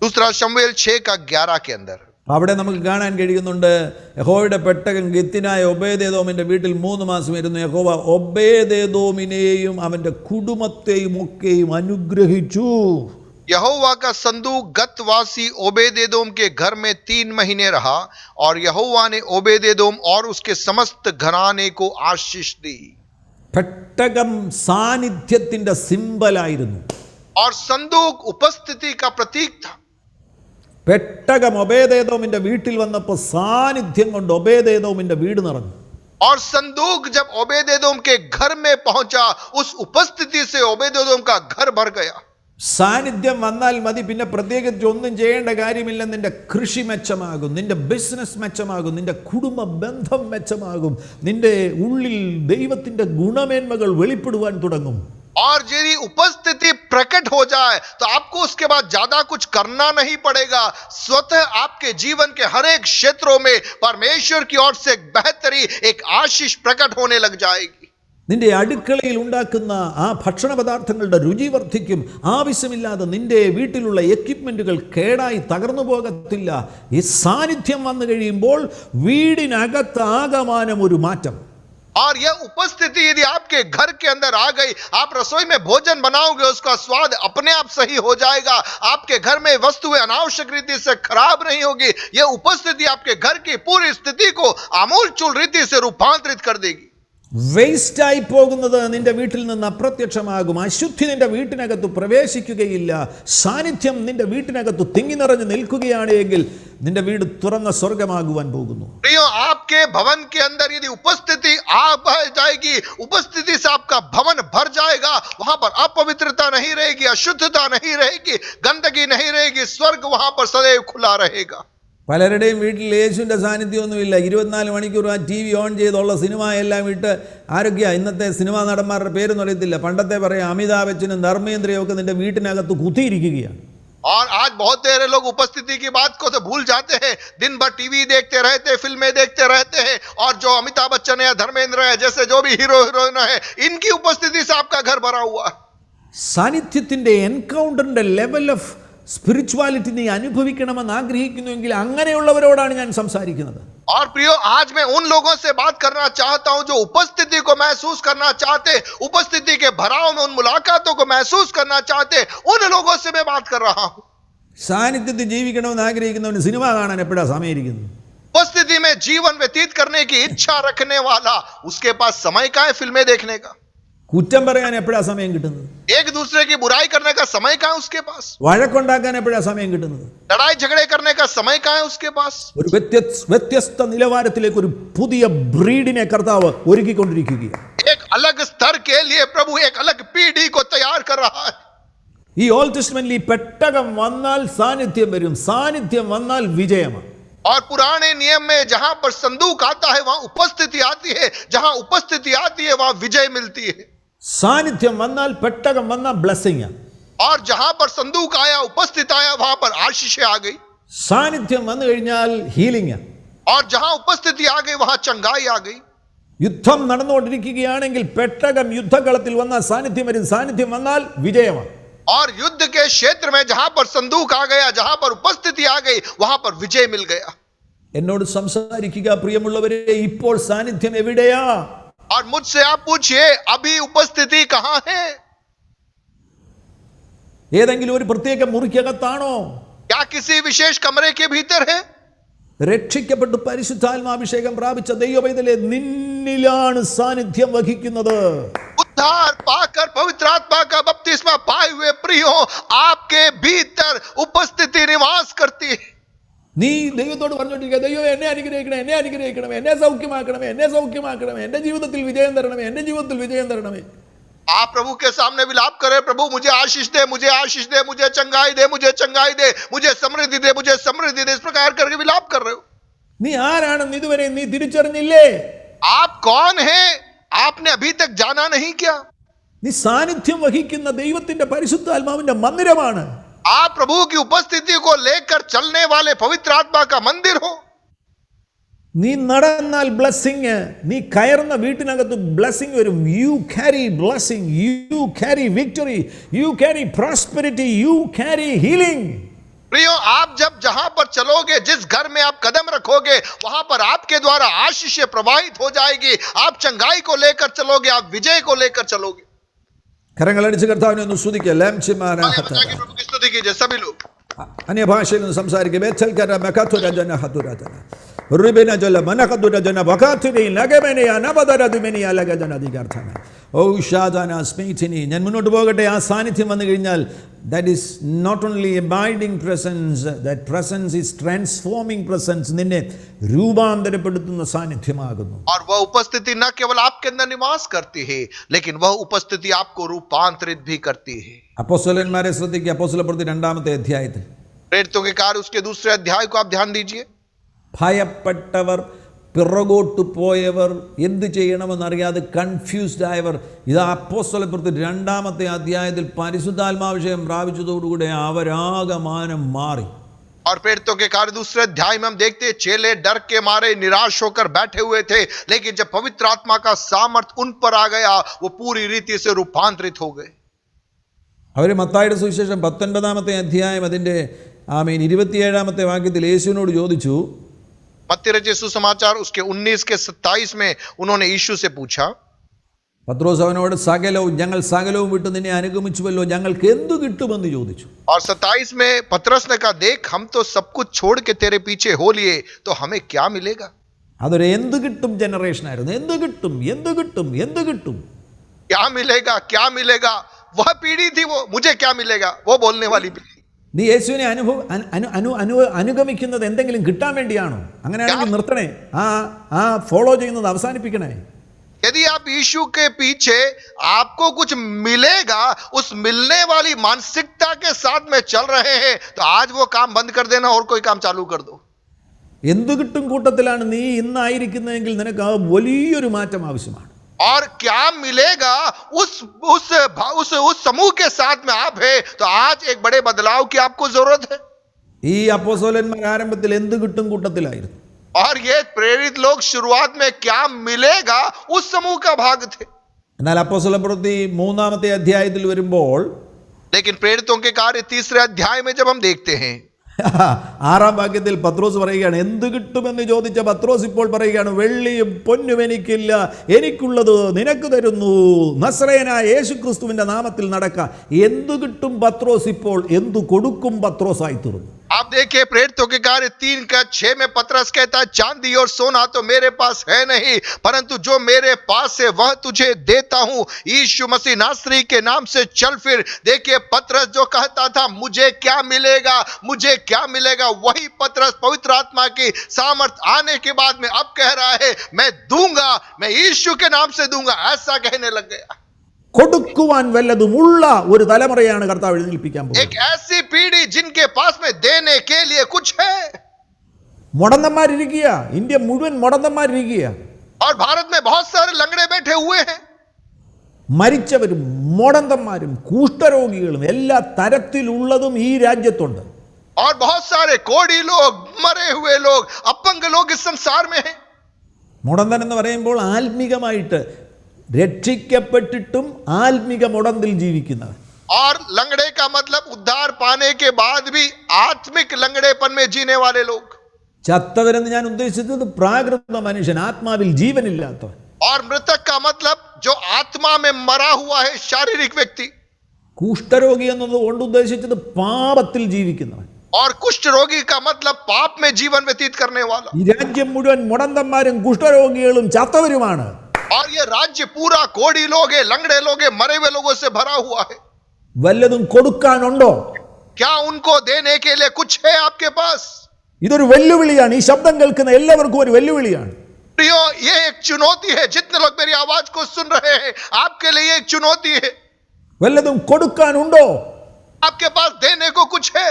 Speaker 2: दूसरा शमूएल 6 का 11 के अंदर
Speaker 1: അവിടെ നമുക്ക് കാണാൻ കഴിയുന്നുണ്ട്, യഹോവയുടെ പെട്ടകം ഗിത്യനായ ഒബേദേദോമിന്റെ വീട്ടിൽ 3 മാസം ഇരുന്നു. യഹോവ ഒബേദേദോമിനെയും അവന്റെ കുടുംബത്തെയും ഒക്കെയും അനുഗ്രഹിച്ചു.
Speaker 2: यहोवा का संदूक गतवासी ओबेदेदोम के घर में 3 महीने रहा, और यहोवा ने ओबेदेदोम और उसके समस्त घराने को आशीष दी.
Speaker 1: പെട്ടകം സാന്നിധ്യത്തിന്റെ സിംബലായിരുന്നു.
Speaker 2: और संदूक उपस्थिति का प्रतीक था.
Speaker 1: പെട്ടകം ഒബേദേദോമിന്റെ വീട്ടിൽ വന്നപ്പോൾ സാന്നിധ്യം കൊണ്ട് ഒബേദേദോമിന്റെ വീട് നിറഞ്ഞു.
Speaker 2: और संदूक जब ओबेदेदोम के घर में पहुंचा, उस उपस्थिति से ओबेदेदोम का घर भर गया.
Speaker 1: സാന്നിധ്യം വന്നാൽ മതി, പിന്നെ പ്രത്യേകിച്ച് ഒന്നും ചെയ്യേണ്ട കാര്യമില്ല. നിന്റെ കൃഷി മെച്ചമാകും, നിന്റെ ബിസിനസ് മെച്ചമാകും, നിന്റെ കുടുംബ ബന്ധം മെച്ചമാകും, നിന്റെ ഉള്ളിൽ ദൈവത്തിന്റെ ഗുണമേന്മകൾ വെളിപ്പെടുവാൻ തുടങ്ങും.
Speaker 2: और यदि उपस्थिति प्रकट हो जाए तो आपको उसके बाद ज्यादा कुछ करना नहीं पड़ेगा. स्वतः आपके जीवन के हर एक क्षेत्रों में परमेश्वर की ओर से एक बेहतरी, एक आशीष प्रकट होने लग जाएगी.
Speaker 1: നിന്റെ അടുക്കളയിൽ ഉണ്ടാക്കുന്ന ആ ഭക്ഷണ പദാർത്ഥങ്ങളുടെ രുചി വർദ്ധിക്കും. ആവശ്യമില്ലാതെ നിന്റെ വീട്ടിലുള്ള എക്യുപ്മെന്റുകൾ കേടായി തകർന്നു പോകത്തില്ല. ഈ സാന്നിധ്യം വന്നു കഴിയുമ്പോൾ വീടിനകത്ത് ആകമാനം ഒരു മാറ്റം.
Speaker 2: और यह उपस्थिति यदि आपके घर के अंदर आ गई, आप रसोई में भोजन बनाओगे, उसका स्वाद अपने आप सही हो जाएगा. आपके घर में वस्तुएं अनावश्यक रीति से खराब नहीं होगी. यह उपस्थिति आपके घर की पूरी स्थिति को आमूलचूल रीति से रूपांतरित कर देगी.
Speaker 1: വേസ്റ്റായി പോകുന്നത് നിന്റെ വീട്ടിൽ നിന്ന് അപ്രത്യക്ഷമാകും. അശുദ്ധി നിന്റെ വീട്ടിനകത്ത് പ്രവേശിക്കുകയില്ല. സാന്നിധ്യം നിന്റെ വീട്ടിനകത്ത് തിങ്ങി നിറഞ്ഞു നിൽക്കുകയാണ് എങ്കിൽ നിന്റെ വീട് തുറന്ന സ്വർഗമാകുവാൻ പോകുന്നു.
Speaker 2: प्रियो, आपके भवन के अंदर यदि उपस्थिति आ जाएगी, उपस्थिति से आपका भवन भर जाएगा. वहां पर अपवित्रता नहीं रहेगी, अशुद्धता नहीं रहेगी, गंदगी नहीं रहेगी. स्वर्ग वहां पर सदैव खुला रहेगा.
Speaker 1: പലരുടെയും വീട്ടിൽ യേശുവിൻ്റെ സാന്നിധ്യമൊന്നുമില്ല. 24 മണിക്കൂർ ആ TV ഓൺ ചെയ്തുള്ള സിനിമ എല്ലാം വിട്ട് ആരൊക്കെയാ ഇന്നത്തെ സിനിമാ നടന്മാരുടെ പേരൊന്നും അറിയത്തില്ല. പണ്ടത്തെ പറയാം അമിതാഭ് ബച്ചനും ധർമ്മേന്ദ്രയും ഒക്കെ നിന്റെ വീട്ടിനകത്ത് കുത്തിയിരിക്കുകയാണ്.
Speaker 2: और आज बहुत सारे लोग उपस्थिति की बात को तो भूल जाते हैं. दिन भर टीवी देखते रहते, फिल्में देखते रहते हैं. और जो अमिताभ बच्चन है, धर्मेंद्र है, जैसे जो भी हीरो हीरोइन है, इनकी उपस्थिति से आपका घर भरा हुआ है.
Speaker 1: സാന്നിധ്യത്തിൻ്റെ എൻകൗണ്ടറിൻ്റെ ലെവൽ ഓഫ് സ്പിരിച്വാലിറ്റി നീ അനുഭവിക്കണമെന്ന് ആഗ്രഹിക്കുന്നുവെങ്കിൽ അങ്ങനെയുള്ളവരോടാണ് ഞാൻ സംസാരിക്കുന്നത്.
Speaker 2: और प्रियो, आज मैं उन लोगों से बात करना चाहता हूं जो उपस्थिति को महसूस करना चाहते, उपस्थिति के भराव में उन मुलाकातों को महसूस करना चाहते, उन लोगों से मैं बात कर रहा हूं.
Speaker 1: സാന്നിധ്യത്തിൽ ജീവിക്കണമെന്ന് ആഗ്രഹിക്കുന്നവന് സിനിമ കാണാൻ എപ്പോഴാണ് സമയമിരിക്കുന്നത്?
Speaker 2: उपस्थिति में जीवन व्यतीत करने की इच्छा रखने वाला, उसके पास समय का है फिल्में देखने का.
Speaker 1: കുറ്റം പറയാൻ എപ്പോഴാണ് സമയം കിട്ടുന്നത്?
Speaker 2: एक दूसरे की बुराई करने का समय कहाँ है उसके पास?
Speaker 1: വഴക്കുണ്ടാക്കാൻ എപ്പോഴാണ് സമയം കിട്ടുന്നത്?
Speaker 2: लड़ाई झगड़े करने का समय कहाँ है उसके पास?
Speaker 1: ഒരു വ്യത്യസ്ത നിലവാരത്തിലേക്ക് ഒരു പുതിയ ബ്രീഡിനെ കർത്താവ് ഒരുക്കിക്കൊണ്ടിരിക്കുകയാണ്.
Speaker 2: एक अलग स्तर के लिए प्रभु एक अलग पीढ़ी को तैयार कर रहा है.
Speaker 1: ഈ ഓൾഡ് ടെസ്റ്റ്മെന്റിൽ ഈ പെട്ടകം വന്നാൽ സാന്നിധ്യം വരും, സാന്നിധ്യം വന്നാൽ വിജയമാണ്.
Speaker 2: और पुराने नियम में जहां पर संदूक आता है वहां उपस्थिति आती है, जहां उपस्थिति आती है वहां विजय मिलती है.
Speaker 1: സാന്നിധ്യം വന്നാൽ പെട്ടകം വന്നാൽ ബ്ലെസ്സിംഗ്.
Speaker 2: और जहां पर संदूक आया, उपस्थित आया, वहां पर आशीषें आ गई.
Speaker 1: സാന്നിധ്യം വന്നു കഴിഞ്ഞാൽ ഹീലിംഗ്.
Speaker 2: और जहां उपस्थिति आ गई वहां चंगाई आ गई.
Speaker 1: യുദ്ധം നടന്നുകൊണ്ടിരിക്കുകയാണെങ്കിൽ പെട്ടകം യുദ്ധകളത്തിൽ വന്നാൽ സാന്നിധ്യം വരും, സാന്നിധ്യം വന്നാൽ വിജയമാണ്.
Speaker 2: और युद्ध के क्षेत्र में जहां पर संदूक आ गया, जहां पर उपस्थिति आ गई, वहां पर विजय मिल गया.
Speaker 1: എന്നോട് സംസാരിക്കുക പ്രിയമുള്ളവരെ, ഇപ്പോൾ സാന്നിധ്യം എവിടെയാ?
Speaker 2: और मुझसे आप पूछिए, अभी उपस्थिति कहां है?
Speaker 1: ഏതെങ്കിലും ഒരു പ്രത്യേക മുറിക്കകത്താണോ?
Speaker 2: क्या किसी विशेष कमरे के भीतर है?
Speaker 1: രക്ഷിക്കപ്പെട്ട് പരിശുദ്ധാത്മാഭിഷേകം പ്രാപിച്ച ദൈവപൈതലേ, നിന്നിലാണ് സാന്നിധ്യം വഹിക്കുന്നത്.
Speaker 2: उद्धार पाकर पवित्र आत्मा का बपतिस्मा पाए हुए प्रियो, आपके भीतर उपस्थिति निवास करती है.
Speaker 1: നീ ദൈവത്തോട് പറഞ്ഞോണ്ടിരിക്കുക, ദൈവം എന്നെ അനുഗ്രഹിക്കണേ, എന്നെ അനുഗ്രഹിക്കണമേ, എന്നെ സൗഖ്യമാക്കണമേ, എന്നെ സൗഖ്യമാക്കണമേ, എന്റെ ജീവിതത്തിൽ വിജയം തരണമേ, എന്റെ ജീവിതത്തിൽ വിജയം തരണമേ.
Speaker 2: आप प्रभु के सामने विलाप करें, प्रभु मुझे आशीष दे, मुझे आशीष दे, मुझे चंगाई दे, मुझे चंगाई दे, मुझे समृद्धि दे, मुझे समृद्धि दे. इस प्रकार करके विलाप कर रहे हो.
Speaker 1: നീ ആരാണെന്ന് ഇതുവരെ നീ തിരിച്ചറിഞ്ഞില്ലേ?
Speaker 2: आप कौन है? आपने अभी तक जाना नहीं क्या?
Speaker 1: നീ സാന്നിധ്യം വഹിക്കുന്ന ദൈവത്തിന്റെ പരിശുദ്ധാത്മാവിന്റെ മന്ദിരമാണ്.
Speaker 2: आप प्रभु की उपस्थिति को लेकर चलने वाले पवित्र आत्मा का मंदिर हो.
Speaker 1: നീ നടന്നാൽ ബ്ലെസ്സിങ്, നീ കയറുന്ന വീട്ടിനകത്ത് ബ്ലെസ്സിങ് വരും. You carry blessing, you carry victory, you carry prosperity, you carry healing.
Speaker 2: प्रियो, आप जब जहां पर चलोगे, जिस घर में आप कदम रखोगे, वहां पर आपके द्वारा आशीष प्रवाहित हो जाएगी. आप चंगाई को लेकर चलोगे, आप विजय को लेकर चलोगे.
Speaker 1: കരങ്ങളടിച്ച് കർത്താവിനെ ഒന്ന് സ്തുതിക്കുക.
Speaker 2: प्रभु की स्तुति कीजिए सभी लोग.
Speaker 1: അന്യഭാഷയിൽ ഒന്ന് സംസാരിക്കുക. ഞാൻ മുന്നോട്ട് പോകട്ടെ. ആ സാന്നിധ്യം വന്നു കഴിഞ്ഞാൽ that is not only abiding presence, that presence is transforming presence. നിന്നെ രൂപാന്തരപ്പെടുത്തുന്ന സാന്നിധ്യമാകുന്നു.
Speaker 2: और वह उपस्थिति न केवल आपके अंदर निवास करती है, लेकिन वह उपस्थिति आपको रूपांतरित भी करती है.
Speaker 1: അപ്പോസ്തലന്മാരെ ശ്രദ്ധിക്കുക. അപ്പോസ്തലപ്രവൃത്തി 2-ാമത്തെ അധ്യായത്തിൽ
Speaker 2: प्रेरितों के कार्य उसके दूसरे अध्याय को आप ध्यान दीजिए.
Speaker 1: ഭയപ്പെട്ടവർ, പിറകോട്ട് പോയവർ, എന്ത് ചെയ്യണമെന്നറിയാതെ കൺഫ്യൂസ്ഡ് ആയവർ, ഇത് അപ്പോസ്തലപ്രവൃത്തി 2-ാമത്തെ അധ്യായത്തിൽ പരിശുദ്ധാത്മാഭിഷേകം പ്രാപിച്ചതോടുകൂടി അവരാകമാനം മാറി.
Speaker 2: और प्रेरितों के कार्य दूसरे अध्याय में हम देखते हैं चेले डर के मारे निराश होकर बैठे हुए थे, लेकिन जब पवित्र आत्मा का सामर्थ उन पर आ गया, वो पूरी रीति से रूपांतरित हो गए.
Speaker 1: അവർ മത്തായിയുടെ സുവിശേഷം 19-ാമത്തെ അധ്യായം അതിൻ്റെ 27-ാമത്തെ വാക്യത്തിൽ യേശുവിനോട് ചോദിച്ചു.
Speaker 2: मत्ती रचित सुसमाचार उसके 19 के 27 में उन्होंने यीशु से पूछा.
Speaker 1: പത്രോസ് അവനോട് ഞങ്ങൾ സകലവും വിട്ട് നിന്നെ അനുഗമിച്ചുവല്ലോ, ഞങ്ങൾക്ക് എന്തു കിട്ടുമെന്ന് ചോദിച്ചു.
Speaker 2: और 27 में पतरस ने कहा, देख हम तो सब कुछ छोड़ के तेरे पीछे हो लिए, तो हमें क्या मिलेगा?
Speaker 1: അതൊരു എന്ത് കിട്ടും ജനറേഷൻ ആയിരുന്നു. എന്ത് കിട്ടും, എന്ത് കിട്ടും, എന്ത് കിട്ടും,
Speaker 2: क्या मिलेगा, क्या मिलेगा, वह पीढ़ी थी. वो मुझे क्या मिलेगा, वो बोलने वाली पीढ़ी.
Speaker 1: നീ യേശുവിനെ അനുഗമിക്കുന്നത് എന്തെങ്കിലും കിട്ടാൻ വേണ്ടിയാണോ? അങ്ങനെയാണെങ്കിൽ നിർത്തണേ, ആ ഫോളോ ചെയ്യുന്നത് അവസാനിപ്പിക്കണേ.
Speaker 2: यदि आप यीशु के पीछे आपको कुछ मिलेगा, उस मिलने वाली मानसिकता के साथ में चल रहे हैं, तो आज वो काम बंद कर देना और कोई काम चालू कर दो.
Speaker 1: എന്ത് കിട്ടും കൂട്ടത്തിലാണ് നീ ഇന്നായിരിക്കുന്നതെങ്കിൽ നിനക്ക് ആ വലിയൊരു മാറ്റം ആവശ്യമാണ്.
Speaker 2: और क्या मिलेगा उस समूह के साथ में आप है, तो आज एक बड़े बदलाव की आपको जरूरत है.
Speaker 1: ഈ അപ്പോസ്തലന്മാർ ആരംഭത്തിൽ എന്ത് കിട്ടും കൂട്ടത്തിലായിരുന്നു.
Speaker 2: और ये प्रेरित लोग शुरुआत में क्या मिलेगा उस समूह का भाग थे.
Speaker 1: എന്നാൽ അപ്പോസ്തലപ്രവൃത്തി 3-ാമത്തെ അധ്യായത്തിൽ വരുമ്പോൾ,
Speaker 2: लेकिन प्रेरितों के कार्य 3 अध्याय में जब हम देखते हैं,
Speaker 1: 6-ാം വാക്യത്തിൽ പത്രോസ് പറയുകയാണ്, എന്ത് കിട്ടുമെന്ന് ചോദിച്ച പത്രോസ് ഇപ്പോൾ പറയുകയാണ്, വെള്ളിയും പൊന്നും എനിക്കില്ല, എനിക്കുള്ളത് നിനക്ക് തരുന്നു, നസറേയനായ യേശുക്രിസ്തുവിന്റെ നാമത്തിൽ നടക്ക. എന്തു കിട്ടും പത്രോസ് ഇപ്പോൾ, എന്തു കൊടുക്കും പത്രോസായി തീർന്നു.
Speaker 2: आप देखिए प्रेरितों के कार्य 3:6 में पतरस कहता है, चांदी और सोना तो मेरे पास है नहीं, परंतु जो मेरे पास है वह तुझे देता हूं, यीशु मसीह नासरी के नाम से चल फिर. देखिए पतरस जो कहता था मुझे क्या मिलेगा, मुझे क्या मिलेगा, वही पतरस पवित्र आत्मा की सामर्थ आने के बाद में अब कह रहा है, मैं दूंगा, मैं यीशु के नाम से दूंगा, ऐसा कहने लग गया.
Speaker 1: കൊടുക്കുവാൻ വല്ലതുമുള്ള ഒരു തലമുറയാണ് കർത്താവ് എഴുന്നേൽപ്പിക്കാൻ പോകുന്നത്.
Speaker 2: एक ऐसी पीढ़ी जिनके पास में देने के लिए कुछ है.
Speaker 1: മുടന്തന്മാരിരിക്കുക, ഇന്ത്യ മുഴുവൻ മുടന്തന്മാരിരിക്കുക.
Speaker 2: और भारत में बहुत सारे लंगड़े बैठे हुए हैं.
Speaker 1: മരിച്ചവരും മുടന്തന്മാരും കുഷ്ഠരോഗികളും എല്ലാ തരത്തിലുള്ളതും ഈ രാജ്യത്തുണ്ട്.
Speaker 2: और बहुत सारे कोढ़ी लोग, मरे हुए लोग, अपंग लोग इस संसार में हैं.
Speaker 1: മുടന്തൻ എന്ന് പറയുമ്പോൾ ആത്മീകമായിട്ട് രക്ഷിക്കപ്പെട്ടിട്ടും ആത്മീക മുടന്തിൽ ജീവിക്കുന്നവർ.
Speaker 2: और लंगड़े का मतलब उद्धार पाने के बाद भी आत्मिक लंगड़ेपन में जीने वाले लोग.
Speaker 1: ചത്തവരെന്ന് ഞാൻ ഉദ്ദേശിച്ചത് പ്രാകൃത മനുഷ്യൻ, ആത്മാവിൽ ജീവനില്ലാത്തവൻ.
Speaker 2: और मृतक का मतलब जो आत्मा में मरा हुआ है, शारीरिक व्यक्ति.
Speaker 1: കുഷ്ഠരോഗി എന്നതുകൊണ്ട് ഉദ്ദേശിച്ചത് പാപത്തിൽ ജീവിക്കുന്നവൻ.
Speaker 2: और कुष्ठ रोगी का मतलब पाप में जीवन व्यतीत करने वाला.
Speaker 1: ഈ രാജ്യം മുഴുവൻ മുടന്തന്മാരും കുഷ്ഠരോഗികളും ചത്തവരുമാണ്.
Speaker 2: और ये राज्य पूरा कोढ़ी लोग है, लंगड़े लोग है, मरे हुए लोगों से भरा हुआ है.
Speaker 1: വല്ലതും കൊടുക്കാനുണ്ടോ?
Speaker 2: क्या उनको देने के लिए कुछ है आपके पास?
Speaker 1: ഇതൊരു വെല്ലുവിളിയാണ്. ഈ ശബ്ദം കേൾക്കുന്ന എല്ലാവർക്കും ഒരു വെല്ലുവിളിയാണ്.
Speaker 2: प्रियो, ये एक चुनौती है. जितने लोग मेरी आवाज को सुन रहे हैं, आपके लिए एक चुनौती है.
Speaker 1: വല്ലതും കൊടുക്കാനുണ്ടോ?
Speaker 2: आपके पास देने को कुछ है.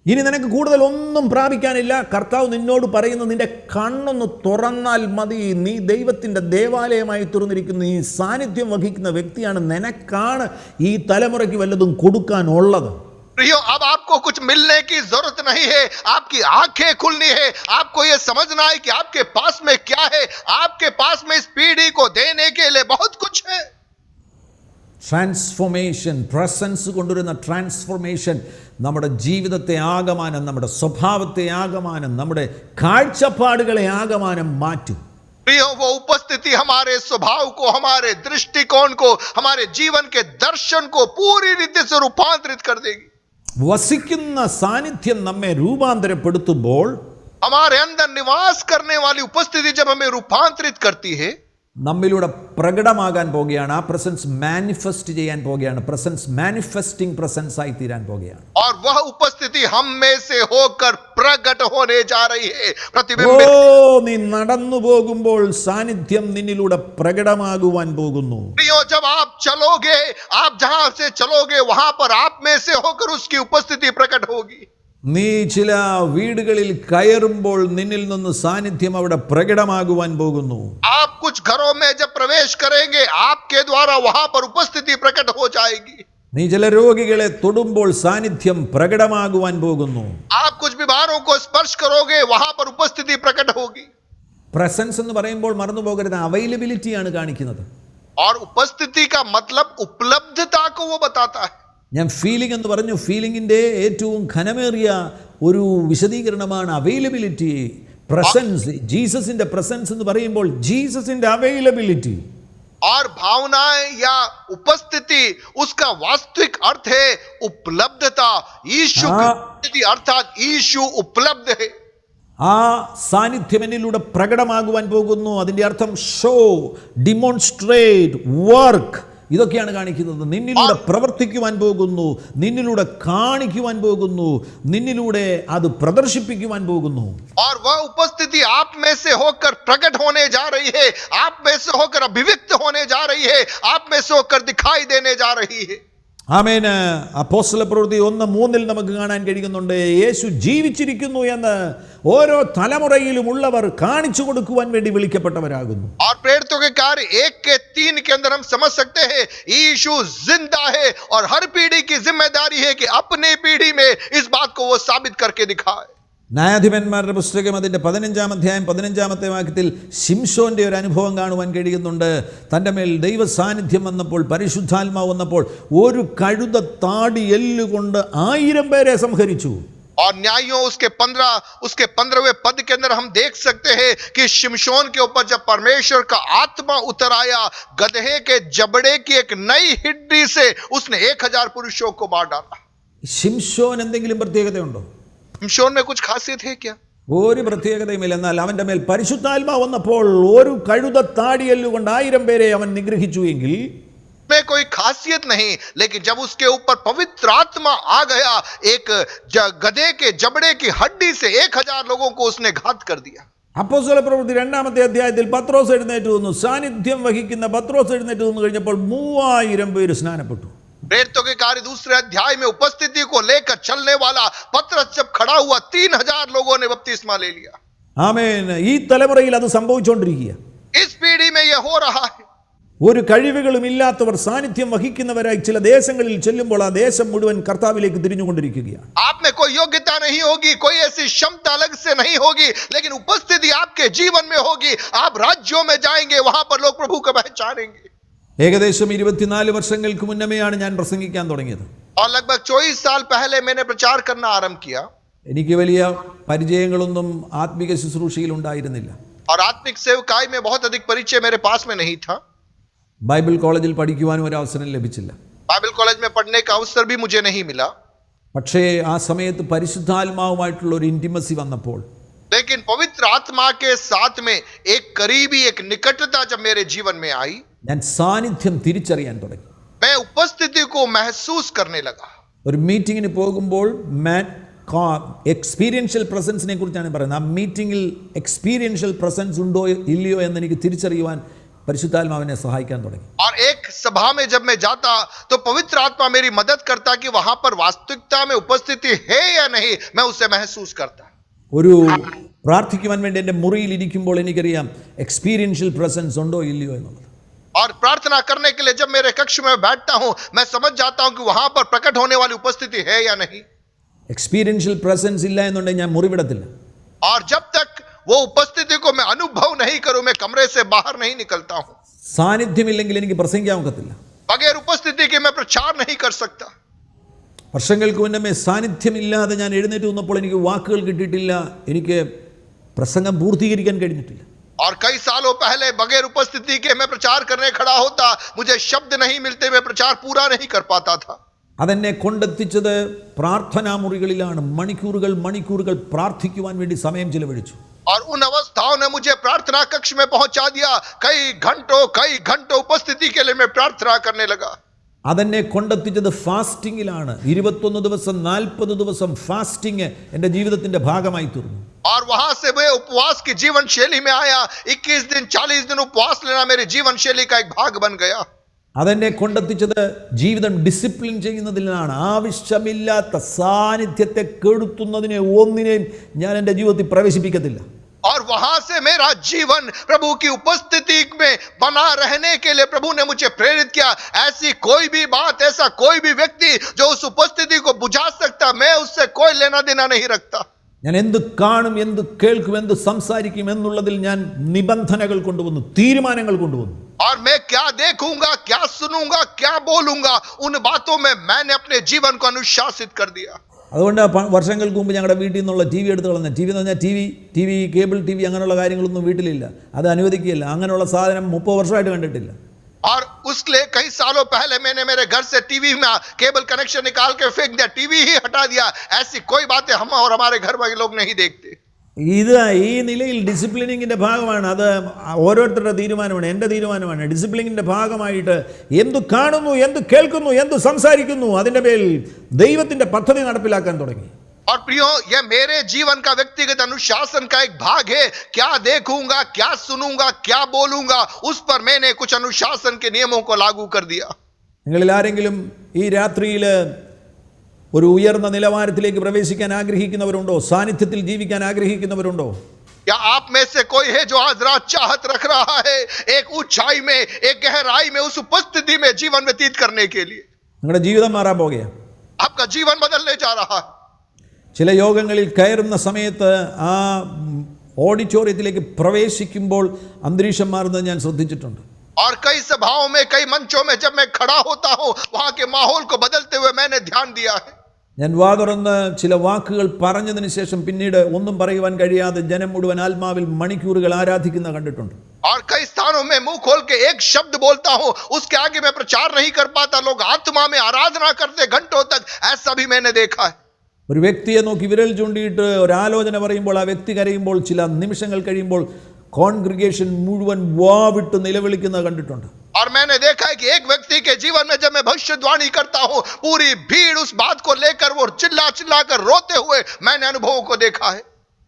Speaker 1: ഇനി നിനക്ക് കൂടുതൽ ഒന്നും പ്രാപിക്കാനില്ല. കർത്താവ് നിന്നോട് പറയുന്നു, നിന്റെ കണ്ണൊന്ന് തുറന്നാൽ മതി. നീ ദൈവത്തിൻ്റെ ദേവാലയമായി തുറന്നിരിക്കുന്ന ഈ സാന്നിധ്യം വഹിക്കുന്ന വ്യക്തിയാണ്. നിനക്കാണ് ഈ തലമുറയ്ക്ക് വല്ലതും കൊടുക്കാനുള്ളത്.
Speaker 2: प्रियो, अब आपको कुछ मिलने की जरूरत नहीं है. आपकी आंखें खुलनी है. आपको यह समझना है कि आपके पास में क्या है. आपके पास में इस पीढ़ी को देने के लिए बहुत कुछ है.
Speaker 1: ട്രാൻസ്ഫോർമേഷൻ, പ്രസൻസ് കൊണ്ടുവരുന്ന ട്രാൻസ്ഫോർമേഷൻ നമ്മുടെ ജീവിതത്തെ ആകമാനം, നമ്മുടെ സ്വഭാവത്തെ ആകമാനം, നമ്മുടെ കാഴ്ചപ്പാടുകളെ ആകമാനം മാറ്റും.
Speaker 2: प्रियो, वो उपस्थिति हमारे स्वभाव को, हमारे दृष्टिकोण को, हमारे जीवन के दर्शन को पूरी रीति से रूपांतरित कर देगी.
Speaker 1: വസിക്കുന്ന സാന്നിധ്യം നമ്മെ രൂപാന്തരപ്പെടുത്തുമ്പോൾ,
Speaker 2: हमारे अंदर निवास करने वाली उपस्थिति जब हमें रूपांतरित करती है,
Speaker 1: നമ്മിലൂടെ പ്രകടമാകാൻ പോകുകയാണ്. ആ പ്രസൻസ് മാനിഫെസ്റ്റ് ചെയ്യാൻ പോകുകയാണ്. പ്രസൻസ് മാനിഫെസ്റ്റിംഗ് പ്രസൻസ് ആയി തീരാൻ പോകുകയാണ്.
Speaker 2: और वह उपस्थिति हम में से होकर प्रकट होने जा रही है.
Speaker 1: ഓ,
Speaker 2: प्रतिबिंबित.
Speaker 1: നീ നടന്നു പോകുമ്പോൾ സാന്നിധ്യം നിന്നിലൂടെ പ്രകടമാകുവാൻ പോകുന്നു.
Speaker 2: प्रियो, जब आप चलोगे, आप जहां से चलोगे वहां पर आप में से होकर उसकी उपस्थिति प्रकट होगी.
Speaker 1: നീ ചില വീടുകളിൽ കയറുമ്പോൾ നിന്നിൽ നിന്ന് സാന്നിധ്യം അവിടെ പ്രകടമാകുവാൻ പോകുന്നു.
Speaker 2: आप कुछ घरों में जब प्रवेश करेंगे, आपके द्वारा वहां पर उपस्थिति प्रकट हो जाएगी.
Speaker 1: നീ ചില രോഗികളെ തൊടുമ്പോൾ സാന്നിധ്യം പ്രകടമാകുവാൻ പോകുന്നു.
Speaker 2: आप कुछ बीमारों को स्पर्श करोगे, वहां पर उपस्थिति प्रकट होगी.
Speaker 1: പ്രസൻസ് എന്ന് പറയുമ്പോൾ മറന്നു പോകരുത്, അവൈലബിലിറ്റിയാണ് കാണിക്കുന്നത്.
Speaker 2: और उपस्थिति का मतलब उपलब्धता को वो बताता है.
Speaker 1: ഞാൻ ഫീലിംഗ് എന്ന് പറഞ്ഞു. ഫീലിംഗിൻ്റെ ഏറ്റവും ഘനമേറിയ ഒരു വിശദീകരണമാണ് അവൈലബിലിറ്റി. പ്രസൻസ്, ജീസസിന്റെ പ്രസൻസ് എന്ന് പറയുമ്പോൾ ജീസസിന്റെ അവൈലബിലിറ്റി.
Speaker 2: और भावनाएं या उपस्थिति, उसका वास्तविक अर्थ है उपलब्धता. यीशु की उपस्थिति अर्थात यीशु उपलब्ध है.
Speaker 1: ആ സാന്നിധ്യം എന്നിലൂടെ പ്രകടമാകുവാൻ പോകുന്നു. അതിൻ്റെ അർത്ഥം ഷോ, ഡിമോൺസ്ട്രേറ്റ്, വർക്ക്, ഇതൊക്കെയാണ് കാണിക്കുന്നത്. നിന്നിലൂടെ പ്രവർത്തിക്കുവാൻ പോകുന്നു, നിന്നിലൂടെ കാണിക്കുവാൻ പോകുന്നു, നിന്നിലൂടെ അത് പ്രദർശിപ്പിക്കുവാൻ പോകുന്നു.
Speaker 2: और वह उपस्थिति आप में से होकर प्रकट होने जा रही है, आप में से होकर अभिव्यक्त होने जा रही है, आप में से होकर दिखाई देने जा रही है.
Speaker 1: ആമേൻ. അപ്പോസ്തലപ്രവൃത്തി 1:3 നമുക്ക് കാണാൻ കഴിയുന്നുണ്ട്. യേശു ജീവിച്ചിരിക്കുന്നു എന്ന് ഓരോ തലമുറയിലും ഉള്ളവർ കാണിച്ചു കൊടുക്കുവാൻ വേണ്ടി വിളിക്കപ്പെട്ടവരാകുന്നു.
Speaker 2: और प्रेरितों के कार्य 1:3 के अंदर हम समझ सकते हैं यीशु जिंदा है और हर पीढ़ी की जिम्मेदारी है कि अपनी पीढ़ी में इस बात को वो साबित करके दिखाए.
Speaker 1: ന്യായാധിപന്മാരുടെ പുസ്തകം അതിൻ്റെ 15-ാം അധ്യായം 15-ാമത്തെ വാക്യത്തിൽ ശിംശോന്റെ ഒരു അനുഭവം കാണുവാൻ കഴിയുന്നുണ്ട്. തൻ്റെ മേൽ ദൈവ സാന്നിധ്യം വന്നപ്പോൾ, പരിശുദ്ധാത്മാവ് വന്നപ്പോൾ ഒരു കഴുത താടി എല്ലുകൊണ്ട് 1000 പേരെ സംഹരിച്ചു.
Speaker 2: और न्यायों उसके 15वें पद के अंदर हम देख सकते हैं कि शिमशोन के ऊपर जब परमेश्वर का आत्मा उतर आया, गधे के जबड़े की एक नई हड्डी से उसने 1000 पुरुषों को मार डाला.
Speaker 1: ശിംശോൻ എന്തെങ്കിലും പ്രത്യേകതയുണ്ടോ?
Speaker 2: शिमशोन में कुछ खासियत है क्या?
Speaker 1: ഒരു പ്രത്യേകതയുമില്ല. എന്നാൽ അവൻ്റെ മേൽ പരിശുദ്ധാത്മാവ് വന്നപ്പോൾ ഒരു കഴുത താടിയെല്ലുകൊണ്ട് 1000 പേരെ അവൻ നിഗ്രഹിച്ചു എങ്കിൽ
Speaker 2: में कोई खासियत नहीं, लेकिन जब उसके ऊपर पवित्र आत्मा आ गया, एक गधे के जबड़े की हड्डी से 1000 लोगों को उसने घात कर दिया.
Speaker 1: അപ്പോസ്തലപ്രവൃത്തി 2-ാമത്തെ അധ്യായത്തിൽ പത്രോസ് എഴുന്നേറ്റ് വന്നു. സാന്നിധ്യം വഹിക്കുന്ന പത്രോസ് എഴുന്നേറ്റ് വന്നു കഴിഞ്ഞപ്പോൾ 3000 പേര് സ്നാനപ്പെട്ടു.
Speaker 2: प्रेरितों के कार्य 2 अध्याय में उपस्थिति को लेकर चलने वाला पतरस जब खड़ा हुआ, 3000 लोगों ने बपतिस्मा ले लिया.
Speaker 1: ആമേൻ. ഈ തലമുറയിൽ അത് സംഭവിച്ചുകൊണ്ടിരിക്കുക.
Speaker 2: इस पीढ़ी में यह हो रहा है.
Speaker 1: ഒരു കഴിവുകളും ഇല്ലാത്തവർ സാന്നിധ്യം വഹിക്കുന്നവരായി ചില ദേശങ്ങളിൽ ചെല്ലുമ്പോൾ ആ ദേശം മുഴുവൻ കർത്താവിലേക്ക് തിരിഞ്ഞുകൊണ്ടിരിക്കുകയാണ്.
Speaker 2: आप में कोई योग्यता नहीं होगी, कोई ऐसी क्षमता अलग से नहीं होगी, लेकिन उपस्थिति आपके जीवन में होगी. आप राज्यों में जाएंगे, वहां पर लोग प्रभु को पहचानेंगे.
Speaker 1: ഏകദേശം 24 വർഷങ്ങൾക്ക് മുന്നമേയാണ് ഞാൻ പ്രസംഗിക്കാൻ തുടങ്ങിയത്.
Speaker 2: और लगभग 24 साल पहले मैंने प्रचार करना आरंभ किया.
Speaker 1: എനിക്ക് വലിയ പരിചയങ്ങളൊന്നും ആത്മിക ശുശ്രൂഷയിൽ ഉണ്ടായിരുന്നില്ല.
Speaker 2: और आत्मिक सेवकाई में बहुत अधिक परिचय मेरे पास में नहीं था.
Speaker 1: ബൈബിൾ കോളേജിൽ പഠിക്കുവാനും ഒരു അവസരം ലഭിച്ചില്ല.
Speaker 2: बाइबल कॉलेज में पढ़ने का अवसर भी मुझे नहीं मिला.
Speaker 1: പക്ഷേ ആ സമയത്ത് പരിശുദ്ധാത്മാവുമായിട്ടുള്ള ഒരു ഇൻറ്റിമസി വന്നപ്പോൾ,
Speaker 2: लेकिन पवित्र आत्मा के साथ में एक करीबी, एक निकटता जब मेरे जीवन में आई,
Speaker 1: ഞാൻ സാന്നിധ്യം തിരിച്ചറിയാൻ തുടങ്ങി.
Speaker 2: मैं उपस्थिति को महसूस करने लगा.
Speaker 1: ഒരു മീറ്റിങ്ങിന് പോകുമ്പോൾ എക്സ്പീരിയൻഷ്യൽ പ്രസൻസിനെ കുറിച്ചാണ് പറയുന്നത്. ആ മീറ്റിങ്ങിൽ എക്സ്പീരിയൻഷ്യൽ പ്രസൻസ് ഉണ്ടോ ഇല്ലയോ എന്ന് എനിക്ക് തിരിച്ചറിയുവാൻ പരിശുദ്ധാത്മാവിനെ സഹായിക്കാൻ തുടങ്ങി.
Speaker 2: और एक सभा में जब मैं जाता तो पवित्र आत्मा मेरी मदद करता कि वहां पर वास्तविकता में उपस्थिति है या नहीं, मैं उसे महसूस करता.
Speaker 1: ഒരു പ്രാർത്ഥിക്കുവാൻ വേണ്ടി എൻ്റെ മുറിയിൽ ഇരിക്കുമ്പോൾ എനിക്കറിയാം എക്സ്പീരിയൻഷ്യൽ പ്രസൻസ് ഉണ്ടോ ഇല്ലയോ എന്നുള്ളത്.
Speaker 2: और प्रार्थना करने के लिए जब मेरे कक्ष में बैठता हूं, मैं समझ जाता हूं कि वहां पर प्रकट होने वाली उपस्थिति है या नहीं.
Speaker 1: എക്സ്പീരിയൻഷ്യൽ പ്രസൻസ് ഇല്ല എന്നുണ്ടെങ്കിൽ ഞാൻ മുറി വിടത്തില്ല.
Speaker 2: और जब तक वो उपस्थिति को मैं अनुभव नहीं करूं, मैं कमरे से बाहर नहीं निकलता हूं.
Speaker 1: സാന്നിധ്യമില്ലെങ്കിൽ എനിക്ക് പ്രസംഗിക്കാൻ ഒക്കത്തില്ല.
Speaker 2: बगैर उपस्थिति के मैं प्रचार नहीं कर सकता.
Speaker 1: വർഷങ്ങൾക്ക് മുന്നമേ സാന്നിധ്യമില്ലാതെ ഞാൻ എഴുന്നേറ്റ് വന്നപ്പോൾ എനിക്ക് വാക്കുകൾ കിട്ടിയിട്ടില്ല, എനിക്ക് പ്രസംഗം പൂർത്തീകരിക്കാൻ കഴിഞ്ഞിട്ടില്ല.
Speaker 2: और कई सालों पहले बगैर उपस्थिति के मैं प्रचार करने खड़ा होता, मुझे शब्द नहीं मिलते, मैं प्रचार पूरा नहीं कर पाता था.
Speaker 1: അതെന്നെ കൊണ്ടെത്തിച്ചത് പ്രാർത്ഥനാ മുറികളിലാണ്. മണിക്കൂറുകൾ മണിക്കൂറുകൾ പ്രാർത്ഥിക്കുവാൻ വേണ്ടി സമയം ചിലവഴിച്ചു.
Speaker 2: और उन अवस्थाओं ने मुझे प्रार्थना कक्ष में पहुंचा दिया. कई घंटों उपस्थिति के लिए मैं प्रार्थना करने लगा.
Speaker 1: അതെന്നെ കൊണ്ടെത്തിച്ചത് ഫാസ്റ്റിങ്ങിലാണ്. 21 ദിവസം 40 ദിവസം ഫാസ്റ്റിംഗ് എൻ്റെ ജീവിതത്തിൻ്റെ ഭാഗമായി തീർന്നു.
Speaker 2: और वहां से वे उपवास की जीवन शैली में आया. 21 दिन 40 दिन उपवास लेना मेरी जीवन शैली का एक भाग बन गया.
Speaker 1: അതെന്നെ കൊണ്ടെത്തിച്ചത് ജീവിതം ഡിസിപ്ലിൻ ചെയ്യുന്നതിലാണ്. ആവശ്യമില്ലാത്ത സാന്നിധ്യത്തെ കെടുത്തുന്നതിനെ ഒന്നിനെയും ഞാൻ എൻ്റെ ജീവിതത്തിൽ പ്രവേശിപ്പിക്കത്തില്ല.
Speaker 2: और वहां से मेरा जीवन प्रभु की उपस्थिति में बना रहने के लिए प्रभु ने मुझे प्रेरित किया. ऐसी कोई भी बात, ऐसा कोई भी व्यक्ति जो उस उपस्थिति को बुझा सकता, मैं उससे कोई लेना देना नहीं रखता.
Speaker 1: ഞാൻ എന്ത് കാണും, എന്ത് കേൾക്കും, എന്ത് സംസാരിക്കും എന്നുള്ളതിൽ ഞാൻ നിബന്ധനകൾ കൊണ്ടുവന്നു, തീരുമാനങ്ങൾ കൊണ്ടുവന്നു.
Speaker 2: और मैं क्या देखूंगा, क्या सुनूंगा, क्या बोलूंगा, उन बातों में मैंने अपने जीवन को अनुशासित कर दिया.
Speaker 1: അതുകൊണ്ട് വർഷങ്ങൾക്ക് മുമ്പ് ഞങ്ങളുടെ വീട്ടിൽ നിന്നുള്ള ടി വി എടുത്ത് കളഞ്ഞ. ടി വി എന്ന് പറഞ്ഞാൽ T V cable T V അങ്ങനെയുള്ള കാര്യങ്ങളൊന്നും വീട്ടിലില്ല. അത് അനുവദിക്കുകയില്ല. അങ്ങനെയുള്ള സാധനം 30 വർഷമായിട്ട് കണ്ടിട്ടില്ല.
Speaker 2: और उसके कई सालों पहले मैंने मेरे घर से टीवी में केबल कनेक्शन निकाल के फेंक दिया, टीवी ही हटा दिया. ऐसी कोई बातें हम और हमारे घर वाले लोग नहीं देखते.
Speaker 1: ഇത് ഈ നിലയിൽ ഡിസിപ്ലിനിങ്ങിൻ്റെ ഭാഗമാണ്. അത് ഓരോരുത്തരുടെ തീരുമാനമാണ്, എൻ്റെ തീരുമാനമാണ്. ഡിസിപ്ലിനിങ്ങിൻ്റെ ഭാഗമായിട്ട് എന്തു കാണുന്നു, എന്ത് കേൾക്കുന്നു, എന്ത് സംസാരിക്കുന്നു, അതിൻ്റെ പേരിൽ ദൈവത്തിൻ്റെ പദ്ധതി നടപ്പിലാക്കാൻ തുടങ്ങി.
Speaker 2: और प्रियो, यह मेरे जीवन का व्यक्तिगत अनुशासन का एक भाग है. क्या देखूंगा, क्या सुनूंगा, क्या बोलूंगा, उस पर मैंने कुछ अनुशासन के नियमों को लागू कर दिया.
Speaker 1: നിങ്ങളിൽ ആരെങ്കിലും ഈ രാത്രിയിൽ ഒരു ഉയർന്ന നിലവാരത്തിലേക്ക് പ്രവേശിക്കാൻ ആഗ്രഹിക്കുന്നവരുണ്ടോ? സാന്നിധ്യത്തിൽ ജീവിക്കാൻ ആഗ്രഹിക്കുന്നവരുണ്ടോ?
Speaker 2: या आप में से कोई है जो आज रात चाहत रख रहा है एक ऊंचाई में, एक गहराई में, उस उपस्थिति में जीवन व्यतीत करने के लिए?
Speaker 1: നിങ്ങളുടെ ജീവിതം മാറാൻ പോകുകയാണ്.
Speaker 2: आपका जीवन बदलने जा रहा है.
Speaker 1: ചില യോഗങ്ങളിൽ കയറുന്ന സമയത്ത് ആ ഓഡിറ്റോറിയത്തിലേക്ക് പ്രവേശിക്കുമ്പോൾ അന്തരീക്ഷം മാറുന്നത് ഞാൻ ശ്രദ്ധിച്ചിട്ടുണ്ട്.
Speaker 2: और कई सभाओं में, कई मंचों में जब मैं खड़ा होता हूं, वहां के माहौल को बदलते हुए मैंने ध्यान दिया है.
Speaker 1: ഞാൻ വാ തുറന്ന് ചില വാക്കുകൾ പറഞ്ഞതിന് ശേഷം പിന്നീട് ഒന്നും പറയുവാൻ കഴിയാതെ ജനം മുഴുവൻ ആത്മാവിൽ മണിക്കൂറുകൾ ആരാധിക്കുന്ന കണ്ടിട്ടുണ്ട്.
Speaker 2: और कई स्थानों में मुंह खोल के एक शब्द बोलता हूं, उसके आगे मैं प्रचार नहीं कर पाता, लोग आत्मा में आराधना करते घंटों तक. ऐसा भी मैंने देखा है.
Speaker 1: ഒരു വ്യക്തിയെ നോക്കി വിരൽ ചൂണ്ടിയിട്ട് ഒരു ആലോചന പറയുമ്പോൾ ആ വ്യക്തി കരയുമ്പോൾ ചില നിമിഷങ്ങൾ കഴിയുമ്പോൾ കോൺഗ്രിഗേഷൻ മുഴുവൻ വാവിട്ട് നിലവിളിക്കുന്നത് കണ്ടിട്ടുണ്ട്.
Speaker 2: और मैंने देखा है कि एक व्यक्ति के जीवन में जब मैं भविष्यवाणी करता हूं, पूरी भीड़ उस बात को लेकर वो चिल्ला कर रोते हुए मैंने अनुभवों को देखा है.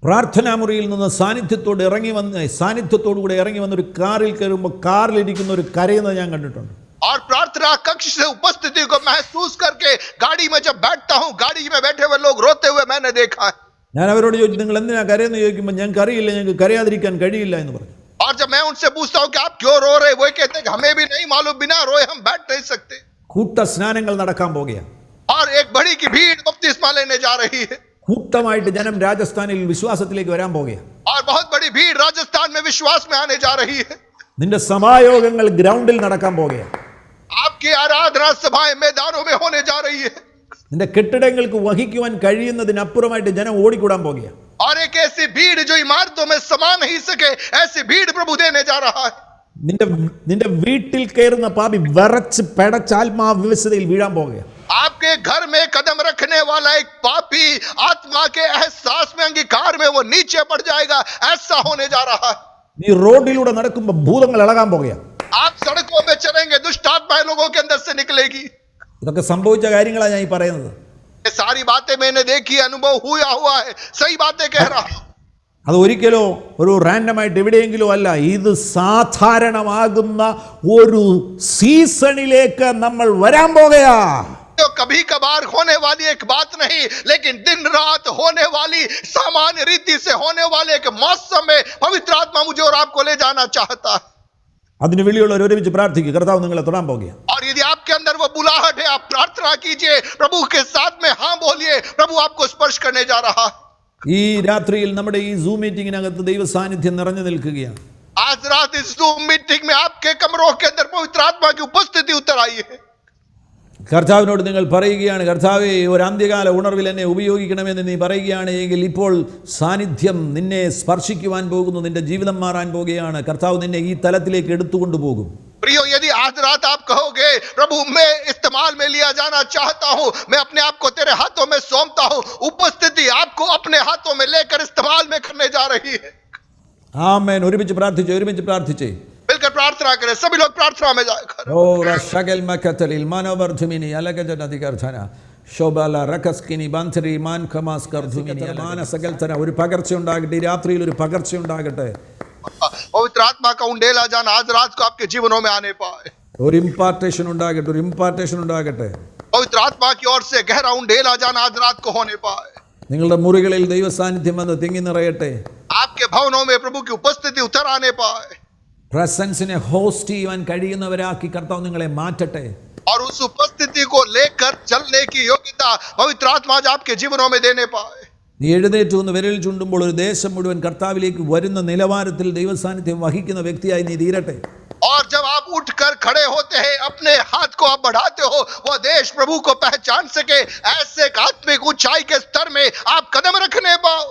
Speaker 1: പ്രാർത്ഥനാ മുറിയിൽ നിന്ന് സാന്നിധ്യത്തോടുകൂടെ ഇറങ്ങി വന്നൊരു കാറിൽ കയറുമ്പോൾ കാറിലിരിക്കുന്ന ഒരു കരയുന്നത് ഞാൻ കണ്ടിട്ടുണ്ട്.
Speaker 2: और प्रार्थना कक्ष से उपस्थिति को महसूस करके गाड़ी में जब बैठता हूं, गाड़ी में बैठे हुए लोग रोते हुए मैंने देखा है.
Speaker 1: ഞാൻ അവരോട് ചോദിച്ചു, നിങ്ങൾ എന്തിനാ കരയെന്ന് ചോദിക്കുമ്പോൾ ഞങ്ങൾക്ക് അറിയില്ല, ഞങ്ങൾക്ക് കരയാതിരിക്കാൻ കഴിയില്ല എന്ന് പറഞ്ഞു.
Speaker 2: और जब मैं उनसे पूछता हूं कि आप क्यों रो रहे, वो कहते हैं कि हमें भी नहीं मालूम, बिना रोए हम बैठ नहीं सकते.
Speaker 1: കൂട്ട സ്നാനങ്ങൾ നടക്കാൻ പോകുകയാണ്.
Speaker 2: और एक बड़ी की भीड़ बपतिस्मा लेने जा रही है.
Speaker 1: കൂട്ടമായിട്ട് ജനം രാജസ്ഥാനിൽ വിശ്വാസത്തിലേക്ക് വരാൻ പോകുകയാണ്.
Speaker 2: और बहुत बड़ी भीड़ राजस्थान में विश्वास में आने जा रही है.
Speaker 1: നിന്റെ സഭായോഗങ്ങൾ ഗ്രൗണ്ടിൽ നടക്കാൻ പോകുകയാണ്.
Speaker 2: आपकी आराधना सभाएं मैदानों में होने जा रही है.
Speaker 1: നിന്റെ കെട്ടിടങ്ങൾക്ക് വഹിക്കുവാൻ കഴിയുന്നതിനപ്പുറമായിട്ട് ജനം ഓടിക്കൂടാൻ പോകുകയാണ്.
Speaker 2: और एक ऐसी भीड़ जो इमारतों में समा नहीं सके, ऐसी भीड़ प्रभु देने जा रहा है.
Speaker 1: നിന്റെ വീട്ടിൽ കയറുന്ന പാപി വിറച്ച് പെടച്ച് ആത്മാവിവശതയിൽ വീഴാൻ പോകുകയാണ്.
Speaker 2: आपके घर में कदम रखने वाला एक पापी आत्मा के एहसास में, अंगीकार में वो नीचे पड़ जाएगा. ऐसा होने जा रहा है.
Speaker 1: നീ റോഡിലൂടെ നടക്കുമ്പോൾ ഭൂതങ്ങൾ ഇളകാൻ പോകുകയാണ്.
Speaker 2: आप सड़कों में चलेंगे, दुष्ट आत्माएं लोगों के अंदर से निकलेगी.
Speaker 1: ഇതൊക്കെ സംഭവിച്ച കാര്യങ്ങളാണ് ഞാൻ ഈ പറയുന്നത്.
Speaker 2: ये सारी बातें मैंने देखी, अनुभव हुआ है. सही बातें कह रहा हूं.
Speaker 1: അത് ഒരിക്കലോ ഒരു റാൻഡമായിട്ട് എവിടെയെങ്കിലോ അല്ല. ഇത് സാധാരണമാകുന്ന ഒരു സീസണിലേക്ക് നമ്മൾ വരാൻ പോകുകയാ.
Speaker 2: तो कभी कभार होने वाली एक बात नहीं, लेकिन दिन रात होने वाली, सामान्य रीति से होने वाले एक मौसम में पवित्र आत्मा मुझे और आपको ले जाना चाहता है.
Speaker 1: അതിന് വെളിയുള്ളവർ ഒരുമിച്ച് പ്രാർത്ഥിക്കുക. കർത്താവ് നിങ്ങളെ തൊടാൻ പോകുകയാണ്.
Speaker 2: और यदि आपके अंदर वो बुलाहट है, आप प्रार्थना कीजिए, प्रभु के साथ में हाँ बोलिए, प्रभु आपको स्पर्श करने जा रहा है.
Speaker 1: ഈ രാത്രിയിൽ നമ്മുടെ ഈ സൂം മീറ്റിങ്ങിനകത്ത് ദൈവ സാന്നിധ്യം നിറഞ്ഞു നിൽക്കുകയാണ്.
Speaker 2: आज रात इस Zoom मीटिंग में आपके कमरों के अंदर पवित्र आत्मा की उपस्थिति उतर आई है.
Speaker 1: കർത്താവിനോട് നിങ്ങൾ പറയുകയാണ്, കർത്താവേ, ഒരു അന്ത്യകാല ഉണർവിൽ എന്നെ ഉപയോഗിക്കണമെന്ന് നീ പറയുകയാണ് എങ്കിൽ ഇപ്പോൾ സാന്നിധ്യം നിന്നെ സ്പർശിക്കുവാൻ പോകുന്നു. നിന്റെ ജീവിതം മാറാൻ പോകുകയാണ്. കർത്താവ് നിന്നെ ഈ തലത്തിലേക്ക് എടുത്തുകൊണ്ടു പോകും.
Speaker 2: प्रियो, यदि आज रात आप कहोगे प्रभु मैं इस्तेमाल में लिया जाना चाहता हूं, मैं अपने आप को तेरे हाथों में सौंपता हूं, उपस्थिति आपको अपने हाथों में लेकर इस्तेमाल में करने जा रही है।
Speaker 1: ആമേൻ. ഒരുമിച്ച് പ്രാർത്ഥിച്ചേ.
Speaker 2: मिलकर प्रार्थना करें, सभी लोग प्रार्थना में जाकर।
Speaker 1: ഓ റശകൽ മക്കതലിൽ മനോവർധുമിനി അലഗജനധികർധന ശോബാല റകസ്കിനി ബന്ധരി മാൻ ഖമാസ് കർധുമിനി മാനസകൽത്തന. ഒരു പകർച്ച ഉണ്ടാകട്ടെ, ഈ രാത്രിയിൽ ഒരു പകർച്ച ഉണ്ടാകട്ടെ.
Speaker 2: पवित्र आत्मा का उंडेला जान आज रात को आपके जीवनों में आने पाए।
Speaker 1: ഒരു ഇംപാർട്ടേഷൻ ഉണ്ടാകട്ടെ.
Speaker 2: पवित्र आत्मा की ओर से गहरा उंडेला जान आज रात को होने पाए।
Speaker 1: നിങ്ങളുടെ മുറികളിൽ ദൈവ സാന്നിധ്യം വന്ന് തിങ്ങി നിറയട്ടെ.
Speaker 2: आपके भवनों में प्रभु की उपस्थिति उतर आने पाए।
Speaker 1: പ്രസൻസിനെ ഹോസ്റ്റ് ചെയ്യുവാൻ കഴിയുന്നവരാക്കി കർത്താവ് നിങ്ങളെ മാറ്റട്ടെ.
Speaker 2: और उस उपस्थिति को लेकर चलने की योग्यता पवित्र आत्मा आज आपके जीवनों में देने पाए।
Speaker 1: നീ എഴുന്നേറ്റ് വന്ന് വിരൽ ചൂണ്ടുമ്പോൾ ഒരു ദേശം മുഴുവൻ കർത്താവിലേക്ക് വരുന്ന നിലവാരത്തിൽ ദൈവ സാന്നിധ്യം വഹിക്കുന്ന വ്യക്തിയായി നീ തീരട്ടെ.
Speaker 2: और जब आप उठकर खड़े होते हैं, अपने हाथ को आप बढ़ाते हो, वो देश प्रभु को पहचान सके, ऐसे एक आत्मिक ऊंचाई के स्तर में आप कदम रखने पाओ।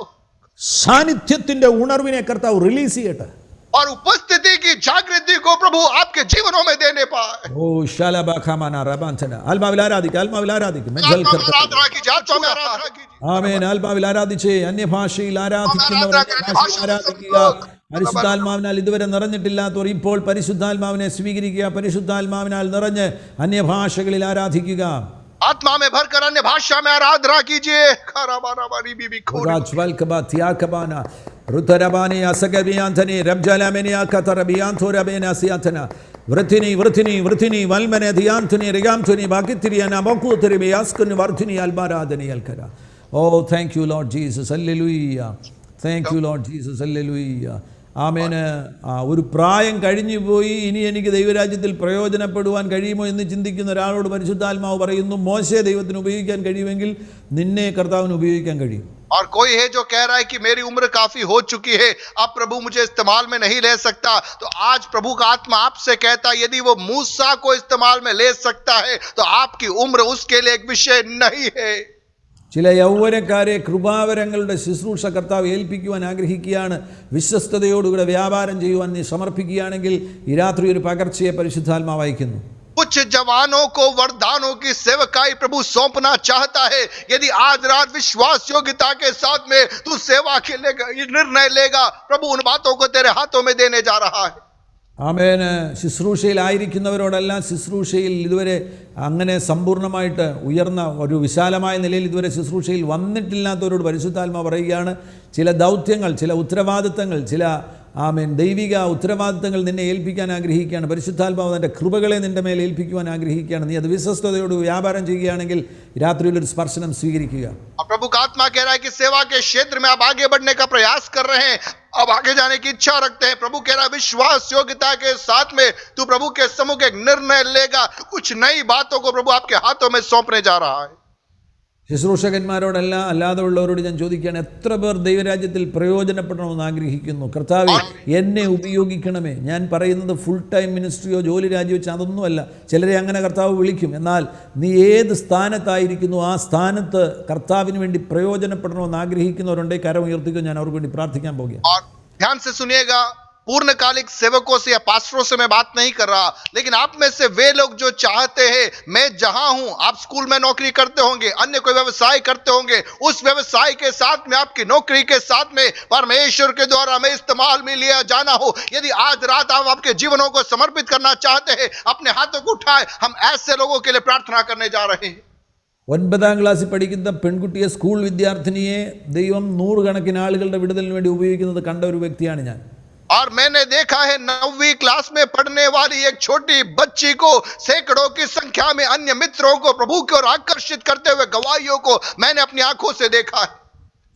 Speaker 1: സാന്നിധ്യത്തിന്റെ ഉണർവിനെ കർത്താവ് റിലീസ് ചെയ്യട്ടെ.
Speaker 2: और उपस्थिति की जागृति को प्रभु आपके जीवनों में देने पाए।
Speaker 1: ഓ ശലബഖമന റബാന്തന. ആത്മാവിൽ ആരാധിക്കുക.
Speaker 2: आत्मा में आराधना कीजिए, आत्मा में आराधना कीजिए।
Speaker 1: ആമേൻ. ആത്മാവിൽ ആരാധിച്ചേ. അന്യഭാഷയിൽ ആരാധിക്കുന്നവർ അന്യഭാഷയിൽ ആരാധിക്കുക. പരിശുദ്ധാത്മാവിനാൽ ഇതുവരെ നിറഞ്ഞിട്ടില്ലാത്തവർ ഇപ്പോൾ പരിശുദ്ധാത്മാവിനെ സ്വീകരിക്കുക. പരിശുദ്ധാത്മാവിനാൽ നിറഞ്ഞ് അന്യഭാഷകളിൽ ആരാധിക്കുക.
Speaker 2: आत्मा में भरकर अन्य भाषा में आराधना कीजिए।
Speaker 1: റുതരബാനി അസഗബിയാന്തനി റബ്ജലമിനിയ കതറബിയാന്തോരബേനസിയാതന വൃത്തിനി വൃത്തിനി വൃത്തിനി വൽമനെ ധിയാന്തനി റിഗാംതുനി ബാക്കിത്തിരിയന ബക്കുതരി ബിയാസ്കുനി വർധിനി അൽബാരാദനി അൽകര. Oh thank you Lord Jesus. Hallelujah. Thank you Lord Jesus. Hallelujah. Amen. ഒരു പ്രായം കഴിഞ്ഞു പോയി, ഇനി എനിക്ക് ദൈവരാജ്യത്തിൽ പ്രയോജനപ്പെടുവാൻ കഴിയുമോ എന്ന് ചിന്തിക്കുന്ന ഒരാളോട് പരിശുദ്ധാത്മാവ് പറയുന്നു, മോശയെ ദൈവത്തിന് ഉപയോഗിക്കാൻ കഴിയുമെങ്കിൽ നിന്നെ കർത്താവിന് ഉപയോഗിക്കാൻ കഴിയും.
Speaker 2: और कोई है जो कह रहा है कि मेरी उम्र काफी हो चुकी है, अब प्रभु मुझे इस्तेमाल में नहीं ले सकता, तो आज प्रभु का आत्मा आपसे कहता है यदि वो मूसा को इस्तेमाल में ले सकता है तो आपकी उम्र उसके लिए एक विषय नहीं है।
Speaker 1: ചില യൗവനക്കാരെ കൃപാവരങ്ങളുടെ ശുശ്രൂഷ കർത്താവ് ഏൽപ്പിക്കുവാൻ ആഗ്രഹിക്കുകയാണ്. വിശ്വസ്തയോടുകൂടെ വ്യാപാരം ചെയ്യുവാൻ നീ സമർപ്പിക്കുകയാണെങ്കിൽ ഈ രാത്രി ഒരു പകർച്ചയെ പരിശുദ്ധാത്മാവ് അയക്കുന്നു.
Speaker 2: कुछ जवानों को वरदानों की सेवकाई प्रभु सौंपना चाहता है। यदि आज रात विश्वास योग्यता के साथ में तू सेवा के निर्णय लेगा, प्रभु उन बातों को तेरे हाथों में देने जा रहा है।
Speaker 1: ആമേന്. ശുശ്രൂഷയിലായിരിക്കുന്നവരോടെല്ലാം, ശുശ്രൂഷയിൽ ഇതുവരെ അങ്ങനെ സമ്പൂർണ്ണമായിട്ട് ഉയർന്ന ഒരു വിശാലമായ നിലയിൽ ഇതുവരെ ശുശ്രൂഷയിൽ വന്നിട്ടില്ലാത്തവരോട് പരിശുദ്ധാത്മാവ് പറയുകയാണ്, ചില ദൗത്യങ്ങൾ, ചില ഉത്തരവാദിത്തങ്ങൾ, ചില ദൈവിക ഉത്തരവാദിത്തങ്ങൾ നിന്നെ ഏൽപ്പിക്കാൻ ആഗ്രഹിക്കുകയാണ്. പരിശുദ്ധാത്മാവ് തൻ്റെ കൃപകളെ നിൻ്റെ മേൽ ഏൽപ്പിക്കുവാൻ ആഗ്രഹിക്കുകയാണ്. നീ അത് വിശ്വസ്തയോട് വ്യാപാരം ചെയ്യുകയാണെങ്കിൽ രാത്രിയിലൊരു സ്പർശനം സ്വീകരിക്കുക.
Speaker 2: प्रभु का आत्मा कह रहा है कि सेवा के क्षेत्र में आप आगे बढ़ने का प्रयास कर रहे हैं, अब आगे जाने की इच्छा रखते हैं। प्रभु कह रहा है विश्वास योग्यता के साथ में तू प्रभु के सम्मुख एक निर्णय लेगा, कुछ नई बातों को प्रभु आपके हाथों में सौंपने जा रहा है।
Speaker 1: ശുശ്രൂഷകന്മാരോടല്ല, അല്ലാതെ ഉള്ളവരോട് ഞാൻ ചോദിക്കുകയാണ്, എത്ര പേർ ദൈവരാജ്യത്തിൽ പ്രയോജനപ്പെടണമെന്ന് ആഗ്രഹിക്കുന്നു? കർത്താവേ എന്നെ ഉപയോഗിക്കണമേ. ഞാൻ പറയുന്നത് ഫുൾ ടൈം മിനിസ്ട്രിയോ ജോലി രാജിവെച്ച് അതൊന്നുമല്ല. ചിലരെ അങ്ങനെ കർത്താവ് വിളിക്കും. എന്നാൽ നീ ഏത് സ്ഥാനത്തായിരിക്കുന്നു ആ സ്ഥാനത്ത് കർത്താവിന് വേണ്ടി പ്രയോജനപ്പെടണമെന്ന് ആഗ്രഹിക്കുന്നവരുണ്ടെങ്കിൽ കരം ഉയർത്തിക്കോ. ഞാൻ അവർക്ക് വേണ്ടി പ്രാർത്ഥിക്കാൻ പോകുകയാണ്.
Speaker 2: ध्यान से सुनिएगा, पूर्णकालिक सेवकों से या पास्टरों से मैं बात नहीं कर रहा, लेकिन आप में से वे लोग जो चाहते हैं मैं जहां हूं, आप स्कूल में नौकरी करते होंगे, अन्य कोई व्यवसाय करते होंगे, उस व्यवसाय के साथ में आपकी नौकरी के साथ में परमेश्वर के द्वारा में इस्तेमाल में लिया जाना हो, यदि आज रात आप आपके जीवनों को समर्पित करना चाहते हैं, अपने हाथों को उठाए, हम ऐसे लोगों के लिए प्रार्थना करने जा रहे हैं।
Speaker 1: 9ാം ക്ലാസ്സിൽ പഠിക്കുന്ന പെൺകുട്ടിയെ, സ്കൂൾ വിദ്യാർത്ഥിനിയെ ദൈവം നൂറുകണക്കിന് ആളുകളുടെ വിടുതലിന് വേണ്ടി ഉപയോഗിക്കുന്നത് കണ്ട ഒരു വ്യക്തിയാണ് ഞാൻ.
Speaker 2: और मैंने देखा है 9वीं क्लास में पढ़ने वाली एक छोटी बच्ची को सैकड़ों की संख्या में अन्य मित्रों को प्रभु की ओर आकर्षित करते हुए गवाहियों को मैंने अपनी आंखों से देखा है।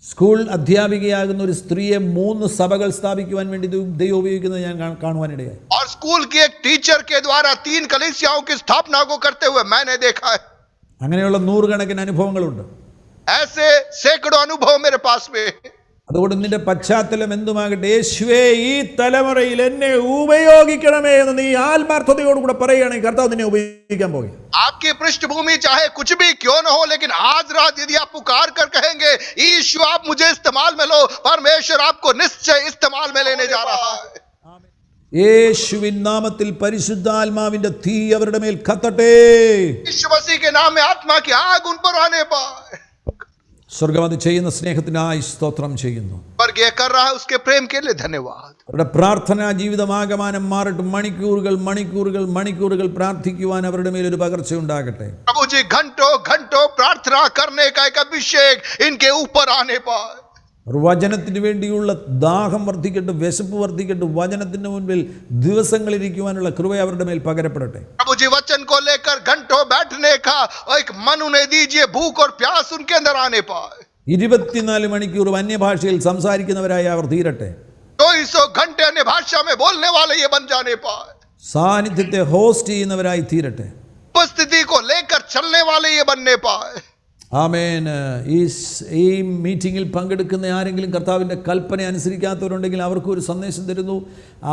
Speaker 1: സ്കൂൾ അധ്യാപികയാകുന്ന ഒരു സ്ത്രീയെ 3 സഭകൾ സ്ഥാപിക്കുവാൻ വേണ്ടി ദൈവം ഉപയോഗിക്കുന്നത് ഞാൻ കാണുവാനിടയായി.
Speaker 2: और स्कूल की एक टीचर के द्वारा 3 कलीसियाओं की स्थापना को करते हुए मैंने देखा है।
Speaker 1: അങ്ങനെയുള്ള നൂറുകണക്കിന് അനുഭവങ്ങളുണ്ട്.
Speaker 2: ऐसे सैकड़ों अनुभव मेरे पास में।
Speaker 1: അതുകൊണ്ട് നിന്റെ പശ്ചാത്തലം എന്തുമാകട്ടെ, യേശുവേ ഈ തലമുറയിൽ എന്നെ ഉപയോഗിക്കണമേ എന്ന് നീ ആത്മാർത്ഥതയോടുകൂടെ പറയുകയാണെങ്കിൽ കർത്താവ് നിന്നെ ഉപയോഗിക്കാൻ പോകും.
Speaker 2: आपकी पृष्ठभूमि चाहे कुछ भी क्यों न हो, लेकिन आज रात यदि आप पुकार कर कहेंगे यीशु आप मुझे इस्तेमाल में लो, परमेश्वर आपको निश्चय इस्तेमाल में लेने जा रहा है।
Speaker 1: യേശുവിൻ നാമത്തിൽ പരിശുദ്ധാത്മാവിന്റെ തീ അവരുടെ മേൽ കത്തട്ടെ.
Speaker 2: यीशु मसीह के नाम में आत्मा की आग उन पर आने पाए.
Speaker 1: സ്വർഗം അത് ചെയ്യുന്ന സ്നേഹത്തിനായി സ്തോത്രം ചെയ്യുന്നു.
Speaker 2: स्वर्ग ये कर रहा है उसके प्रेम के लिए धन्यवाद.
Speaker 1: അവരുടെ പ്രാർത്ഥനാ ജീവിതമാകമാനം മാറട്ടെ. മണിക്കൂറുകൾ മണിക്കൂറുകൾ മണിക്കൂറുകൾ പ്രാർത്ഥിക്കുവാൻ അവരുടെ മേൽ ഒരു പകർച്ച ഉണ്ടാകട്ടെ.
Speaker 2: प्रभु जी घंटों घंटों प्रार्थना करने का एक अभिषेक इनके ऊपर आने पाए.
Speaker 1: വചനത്തിന് വേണ്ടിയുള്ള ദാഹം വർദ്ധിക്കട്ടെ, വിശപ്പ് വർദ്ധിക്കട്ടെ. വചനത്തിന് മുൻപിൽ ദിവസങ്ങളിരിക്കുവാനുള്ള കൃപ അവരുടെ മേൽ പകരപ്പെടട്ടെ.
Speaker 2: प्रभु जी वचन को लेकर घंटों बैठने का एक मन उन्हें दीजिए, भूख और प्यास उनके अंदर आने पाए.
Speaker 1: 24 മണിക്കൂർ അന്യഭാഷയിൽ സംസാരിക്കുന്നവരായി അവർ തീരട്ടെ.
Speaker 2: 200 घंटे अन्य भाषा में बोलने वाले ये बन जाने पाए.
Speaker 1: സാന്നിധ്യത്തെ ഹോസ്റ്റ് ചെയ്യുന്നവരായി തീരട്ടെ.
Speaker 2: उपस्थिति को लेकर चलने वाले ये बनने पाए.
Speaker 1: ആമേൻ. ഈ മീറ്റിങ്ങിൽ പങ്കെടുക്കുന്ന ആരെങ്കിലും കർത്താവിൻ്റെ കൽപ്പന അനുസരിക്കാത്തവരുണ്ടെങ്കിൽ അവർക്കൊരു സന്ദേശം തരുന്നു.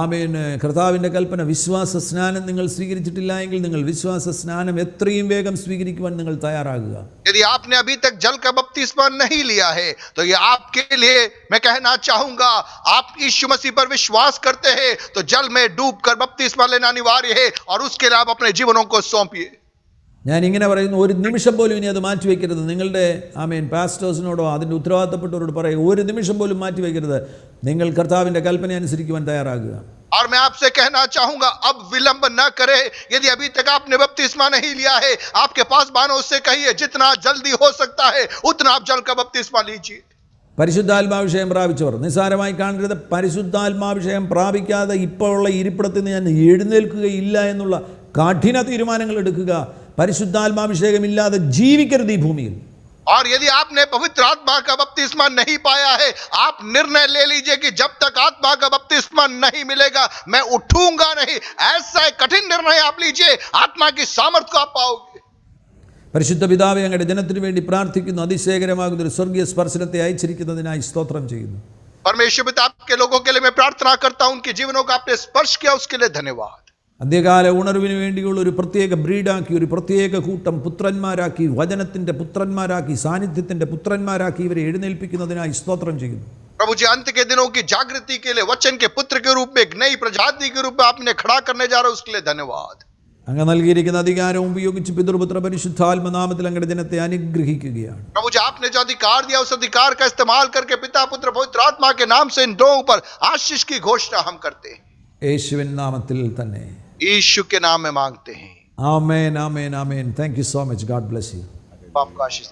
Speaker 1: ആമേൻ. കർത്താവിൻ്റെ കൽപ്പന വിശ്വാസ സ്നാനം നിങ്ങൾ സ്വീകരിച്ചിട്ടില്ല എങ്കിൽ നിങ്ങൾ വിശ്വാസ സ്നാനം എത്രയും വേഗം സ്വീകരിക്കുവാൻ നിങ്ങൾ തയ്യാറാകുക.
Speaker 2: यदि आपने अभी तक जल का बपतिस्मा नहीं लिया है तो ये आपके लिए मैं कहना चाहूंगा, आप यीशु मसीह पर विश्वास करते हैं तो जल में डूबकर बपतिस्मा लेना अनिवार्य है और उसके लिए आप अपने जीवनों को सौंपिए.
Speaker 1: ഞാൻ ഇങ്ങനെ പറയുന്നു, ഒരു നിമിഷം പോലും ഇനി അത് മാറ്റിവെക്കരുത്. നിങ്ങളുടെ ആമേൻ പാസ്റ്റേഴ്സിനോടോ അതിൻ്റെ ഉത്തരവാദിത്തപ്പെട്ടവരോട് പറയും, ഒരു നിമിഷം പോലും മാറ്റിവെക്കരുത്. നിങ്ങൾ കർത്താവിൻ്റെ കൽപ്പന അനുസരിക്കുവാൻ തയ്യാറാകുക.
Speaker 2: और मैं आपसे कहना चाहूंगा, अब विलंब न करें. यदि अभी तक आपने बपतिस्मा नहीं लिया है, आपके पास बानों से कहिए जितना जल्दी हो सकता है उतना आप जल का बपतिस्मा लीजिए.
Speaker 1: പരിശുദ്ധാത്മാഭിഷേകം പ്രാപിച്ചവർ നിസ്സാരമായി കാണരുത്. പരിശുദ്ധാത്മാഭിഷേകം പ്രാപിക്കാതെ ഇപ്പോൾ ഉള്ള ഇരിപ്പിടത്തിൽ നിന്ന് ഞാൻ എഴുന്നേൽക്കുകയില്ല എന്നുള്ള കഠിന തീരുമാനങ്ങൾ എടുക്കുക. പരിശുദ്ധാത്മാഭിഷേകമില്ലാതെ ജീവിക്കരുത് ഈ ഭൂമിയിൽ.
Speaker 2: और यदि आपने पवित्र आत्मा का बपतिस्मा नहीं पाया है, आप निर्णय ले लीजिए कि जब तक आत्मा का बपतिस्मा नहीं मिलेगा मैं उठूंगा नहीं. ऐसा एक कठिन निर्णय आप लीजिए, आत्मा की सामर्थ्य को आप पाओगे.
Speaker 1: പരിശുദ്ധ പിതാവേ, അങ്ങയുടെ ജനത്തിനു വേണ്ടി പ്രാർത്ഥിക്കുന്നു. അതിശയകരമാകുന്ന ഒരു സ്വർഗീയ സ്പർശനത്തെ അയച്ചിരിക്കുന്നതിനായി സ്തോത്രം ചെയ്യുന്നു.
Speaker 2: परमेश्वर पिता, आपके लोगों के लिए मैं प्रार्थना करता हूं, उनके जीवनों को आपने स्पर्श किया उसके लिए धन्यवाद.
Speaker 1: അന്ത്യകാല ഉണർവിന് വേണ്ടിയുള്ള ഒരു പ്രത്യേക ബ്രീഡാക്കി, ഒരു പ്രത്യേക കൂട്ടം പുത്രന്മാരാക്കി, വചനത്തിൻ്റെ പുത്രന്മാരാക്കി, സാന്നിധ്യത്തിൻ്റെ പുത്രന്മാരാക്കി ഇവരെ എഴുന്നേൽപ്പിക്കുന്നതിനായി സ്തോത്രം ചെയ്യുന്നു.
Speaker 2: प्रभु जी अंत के दिनों की जागृति के लिए वचन के पुत्र के रूप में एक नई प्रजाति के रूप में आपने खड़ा करने जा रहे हो, उसके लिए धन्यवाद.
Speaker 1: അങ്ങ് നൽകിയിരിക്കുന്ന അധികാരം ഉപയോഗിച്ച് പിതൃപുത്ര പരിശുദ്ധാത്മനാമത്തിൽ അങ്ങയുടെ ജനത്തെ അനുഗ്രഹിക്കുകയാണ്.
Speaker 2: प्रभु जी आपने जो अधिकार दिया उस अधिकार का इस्तेमाल करके पिता पुत्र पवित्र आत्मा के नाम से इन दोनों पर आशीष की घोषणा हम करते हैं.
Speaker 1: യേശുവിൻ നാമത്തിൽ തന്നെ.
Speaker 2: यीशु के नाम में मांगते हैं.
Speaker 1: Amen, amen, amen. Thank you so much. God bless you.
Speaker 2: आपको आशीष.